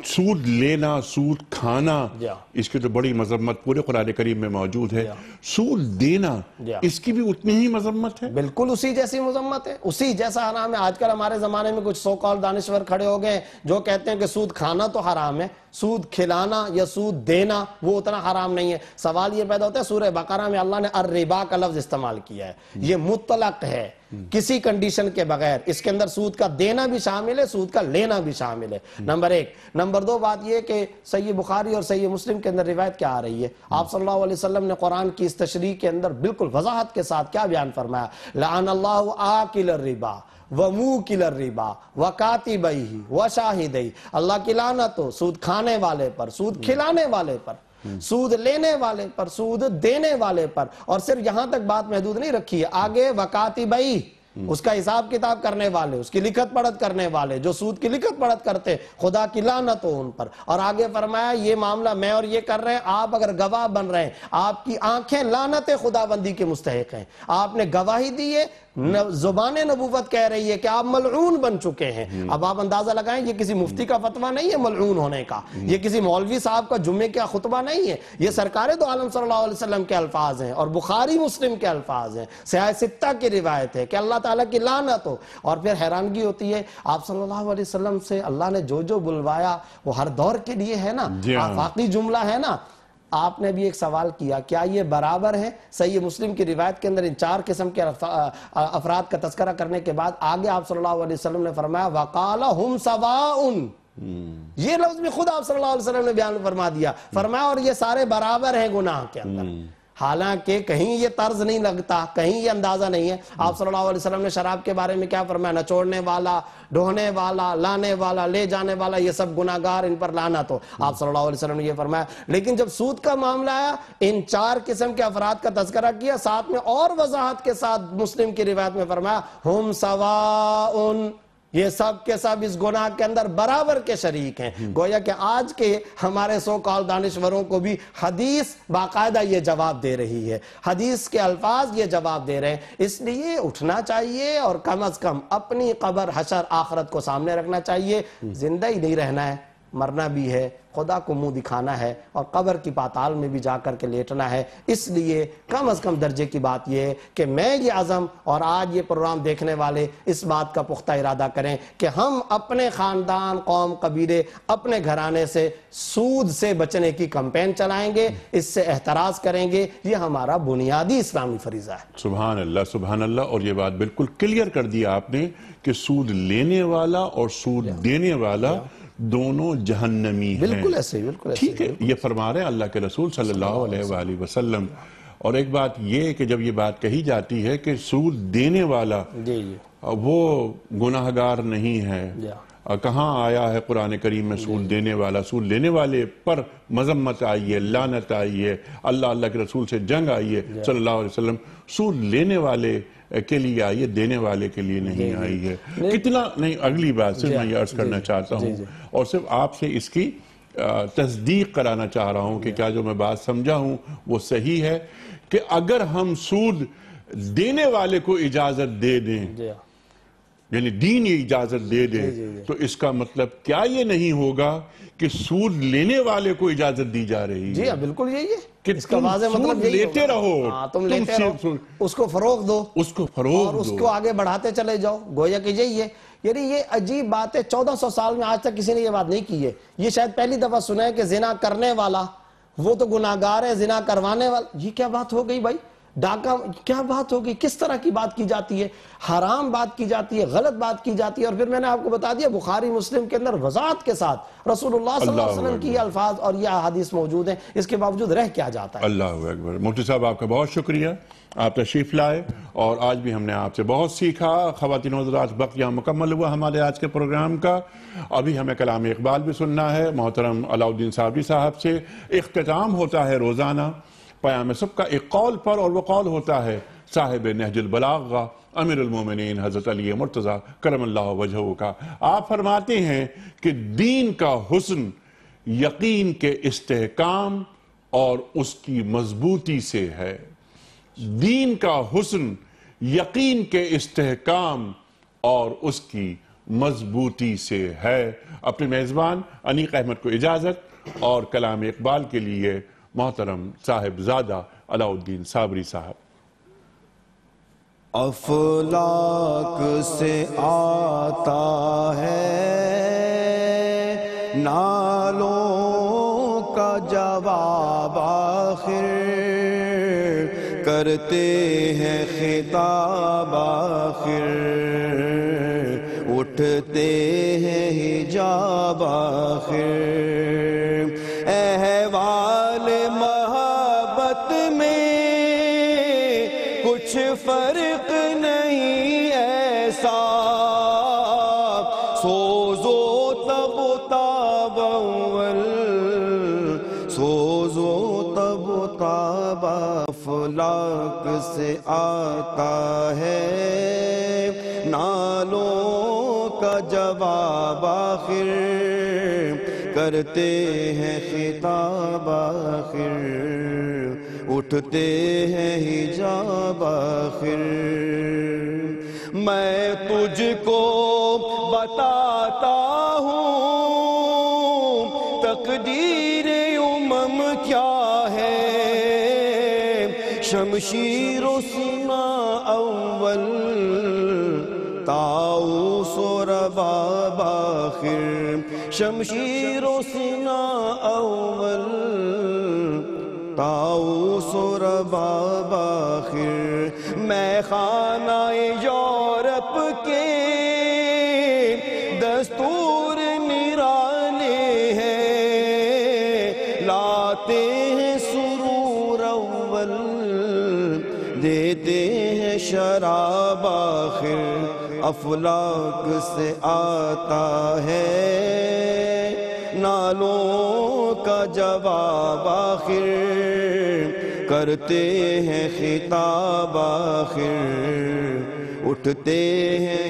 سود لینا, سود کھانا, اس کی تو بڑی مذمت پورے قرآن کریم میں موجود ہے. سود دینا, اس کی بھی اتنی ہی مذمت ہے. بالکل اسی جیسی مذمت ہے, اسی جیسا حرام ہے. آج کل ہمارے زمانے میں کچھ سو کال دانشور کھڑے ہو گئے جو کہتے ہیں کہ سود کھانا تو حرام ہے, سود کھلانا یا سود دینا وہ اتنا حرام نہیں ہے. سوال یہ پیدا ہوتا ہے, سورہ بقرہ میں اللہ نے الربا کا لفظ استعمال کیا ہے, یہ مطلق ہے کسی کنڈیشن کے بغیر. اس کے اندر سود کا دینا بھی شامل ہے, سود کا لینا بھی شامل ہے. نمبر ایک. نمبر دو بات یہ کہ صحیح بخاری اور صحیح مسلم کے اندر روایت کیا آ رہی ہے, آپ صلی اللہ علیہ وسلم نے قرآن کی اس تشریح کے اندر بالکل وضاحت کے ساتھ کیا بیان فرمایا, لعن اللہ آکل الربا وموکل الربا وکاتبیہ وشاہدیہ. اللہ کی لعنت ہو سود کھانے والے پر, سود کھلانے والے پر, سود لینے والے پر, سود دینے والے پر. اور صرف یہاں تک بات محدود نہیں رکھی ہے, آگے وکاتبیہ, اس کا حساب کتاب کرنے والے, اس کی لکھت پڑھت کرنے والے, جو سود کی لکھت پڑھت کرتے, خدا کی لعنت ہو ان پر. اور آگے فرمایا یہ معاملہ میں اور یہ کر رہے ہیں, آپ اگر گواہ بن رہے ہیں, آپ کی آنکھیں لعنت خدا بندی کے مستحق ہیں. آپ نے گواہی دی ہے, زبان نبوت کہہ رہی ہے کہ آپ ملعون بن چکے ہیں. اب آپ اندازہ لگائیں, یہ کسی مفتی کا فتویٰ نہیں ہے ملعون ہونے کا, یہ کسی مولوی صاحب کا جمعے کا خطبہ نہیں ہے, یہ سرکار دو عالم صلی اللہ علیہ وسلم کے الفاظ ہیں اور بخاری مسلم کے الفاظ ہیں, صحیح ستہ کی روایت ہے کہ اللہ تعالیٰ کی لعنت ہو. اور پھر حیرانگی ہوتی ہے, آپ صلی اللہ علیہ وسلم سے اللہ نے جو جو بلوایا وہ ہر دور کے لیے ہے نا, آفاقی جملہ ہے نا. آپ نے بھی ایک سوال کیا, کیا یہ برابر ہے؟ صحیح مسلم کی روایت کے اندر ان چار قسم کے افراد کا تذکرہ کرنے کے بعد آگے آپ صلی اللہ علیہ وسلم نے فرمایا وَقَالَ هُمْ سَوَاءٌ. یہ لفظ بھی خود آپ صلی اللہ علیہ وسلم نے بیان فرما دیا, فرمایا اور یہ سارے برابر ہیں گناہ کے اندر. حالانکہ کہیں یہ طرز نہیں لگتا, کہیں یہ اندازہ نہیں ہے. آپ صلی اللہ علیہ وسلم نے شراب کے بارے میں کیا فرمایا, نچوڑنے والا, ڈھونے والا, لانے والا, لے جانے والا, یہ سب گناہگار, ان پر لعنت ہو. آپ صلی اللہ علیہ وسلم نے یہ فرمایا. لیکن جب سود کا معاملہ آیا, ان چار قسم کے افراد کا تذکرہ کیا, ساتھ میں اور وضاحت کے ساتھ مسلم کی روایت میں فرمایا ہم سواء, یہ سب کے سب اس گناہ کے اندر برابر کے شریک ہیں. گویا کہ آج کے ہمارے سو کال دانشوروں کو بھی حدیث باقاعدہ یہ جواب دے رہی ہے, حدیث کے الفاظ یہ جواب دے رہے ہیں. اس لیے اٹھنا چاہیے اور کم از کم اپنی قبر, حشر, آخرت کو سامنے رکھنا چاہیے. زندہ ہی نہیں رہنا ہے, مرنا بھی ہے, خدا کو منہ دکھانا ہے اور قبر کی پاتال میں بھی جا کر کے لیٹنا ہے. اس لیے کم از کم درجے کی بات یہ ہے کہ میں یہ عزم اور آج یہ پروگرام دیکھنے والے اس بات کا پختہ ارادہ کریں کہ ہم اپنے خاندان, قوم, قبیلے, اپنے گھرانے سے سود سے بچنے کی کمپین چلائیں گے, اس سے احتراز کریں گے. یہ ہمارا بنیادی اسلامی فریضہ ہے. سبحان اللہ, سبحان اللہ. اور یہ بات بالکل کلیئر کر دیا آپ نے کہ سود لینے والا اور سود دینے والا دونوں جہنمی ہیں. بالکل ایسے, بالکل ایسے. ٹھیک ہے, یہ فرما رہے ہیں اللہ کے رسول صلی اللہ علیہ وآلہ وسلم. اور ایک بات یہ ہے کہ جب یہ بات کہی جاتی ہے کہ سود دینے والا وہ گناہگار نہیں ہے, کہاں آیا ہے قرآن کریم میں سود دینے والا؟ سود لینے والے پر مذمت آئی ہے, لعنت آئی ہے, اللہ کے رسول سے جنگ آئی ہے صلی اللہ علیہ وسلم. سود لینے والے کے لیے آئی ہے, دینے والے کے لیے نہیں آئی ہے. کتنا نہیں, اگلی بات صرف میں یہ عرض کرنا چاہتا ہوں اور صرف آپ سے اس کی تصدیق کرانا چاہ رہا ہوں کہ کیا جو میں بات سمجھا ہوں وہ صحیح ہے کہ اگر ہم سود دینے والے کو اجازت دے دیں, یعنی دین یہ اجازت دے دے, تو اس کا مطلب کیا یہ نہیں ہوگا کہ سود لینے والے کو اجازت دی جا رہی ہے؟ جی ہاں, بالکل یہی ہے کہ اس کا واضح مطلب یہی لیتے رہو, تم لیتے رہو, اس کو فروغ دو, اس کو فروغ اور اس دو, کو آگے بڑھاتے چلے جاؤ. گویا کہ یہی ہے. یعنی یہ عجیب بات ہے, 1400 سال میں آج تک کسی نے یہ بات نہیں کی ہے. یہ شاید پہلی دفعہ سنا ہے کہ زنا کرنے والا وہ تو گناہگار ہے, زنا کروانے والا. یہ کیا بات ہو گئی بھائی؟ ڈاکہ کیا بات ہوگی، کس طرح کی بات کی جاتی ہے، حرام بات کی جاتی ہے، غلط بات کی جاتی ہے. اور پھر میں نے آپ کو بتا دیا بخاری مسلم کے اندر وضاحت کے ساتھ رسول اللہ صلی اللہ علیہ وسلم کی الفاظ اور یہ احادیث موجود ہیں، اس کے باوجود رہ کیا جاتا ہے. اللہ اکبر. مفتی صاحب آپ کا بہت شکریہ، آپ تشریف لائے اور آج بھی ہم نے آپ سے بہت سیکھا. خواتین و حضرات وقت یہاں مکمل ہوا ہمارے آج کے پروگرام کا. ابھی ہمیں کلام اقبال بھی سننا ہے محترم علاؤالدین صابری صاحب سے. اختتام ہوتا ہے روزانہ پیام سب کا ایک قول پر، اور وہ قول ہوتا ہے صاحب نہج البلاغہ امیر المومنین حضرت علی مرتضیٰ کرم اللہ وجہہ کا. آپ فرماتے ہیں کہ دین کا حسن یقین کے استحکام اور اس کی مضبوطی سے ہے. دین کا حسن یقین کے استحکام اور اس کی مضبوطی سے ہے. اپنے میزبان انیق احمد کو اجازت، اور کلام اقبال کے لیے محترم صاحب زادہ علاؤالدین صابری صاحب. افلاک سے آتا ہے نالوں کا جواب آخر، کرتے ہیں خطاب آخر، اٹھتے ہیں حجاب آخر. احوال محبت میں کچھ فرق نہیں ایسا، سوزو تب تاب اول، سوزو تب تاب. افلاک سے آتا ہے نالوں کا جواب آخر، کرتے ہیں خطاب آخر، اٹھتے ہیں حجاب آخر. میں تجھ کو بتاتا ہوں تقدیر امم کیا ہے، شمشیر و سینا اول، طاؤس و رباب آخر. شمشیر و سینا اول، طاؤس و رباب آخر. میں خانہ یورپ کے دستور نرالے ہیں، لاتے ہیں سرور اول، دیتے ہیں شراب آخر. افلاک سے آتا ہے نالوں کا جواب آخر، کرتے ہیں خطاب آخر، اٹھتے ہیں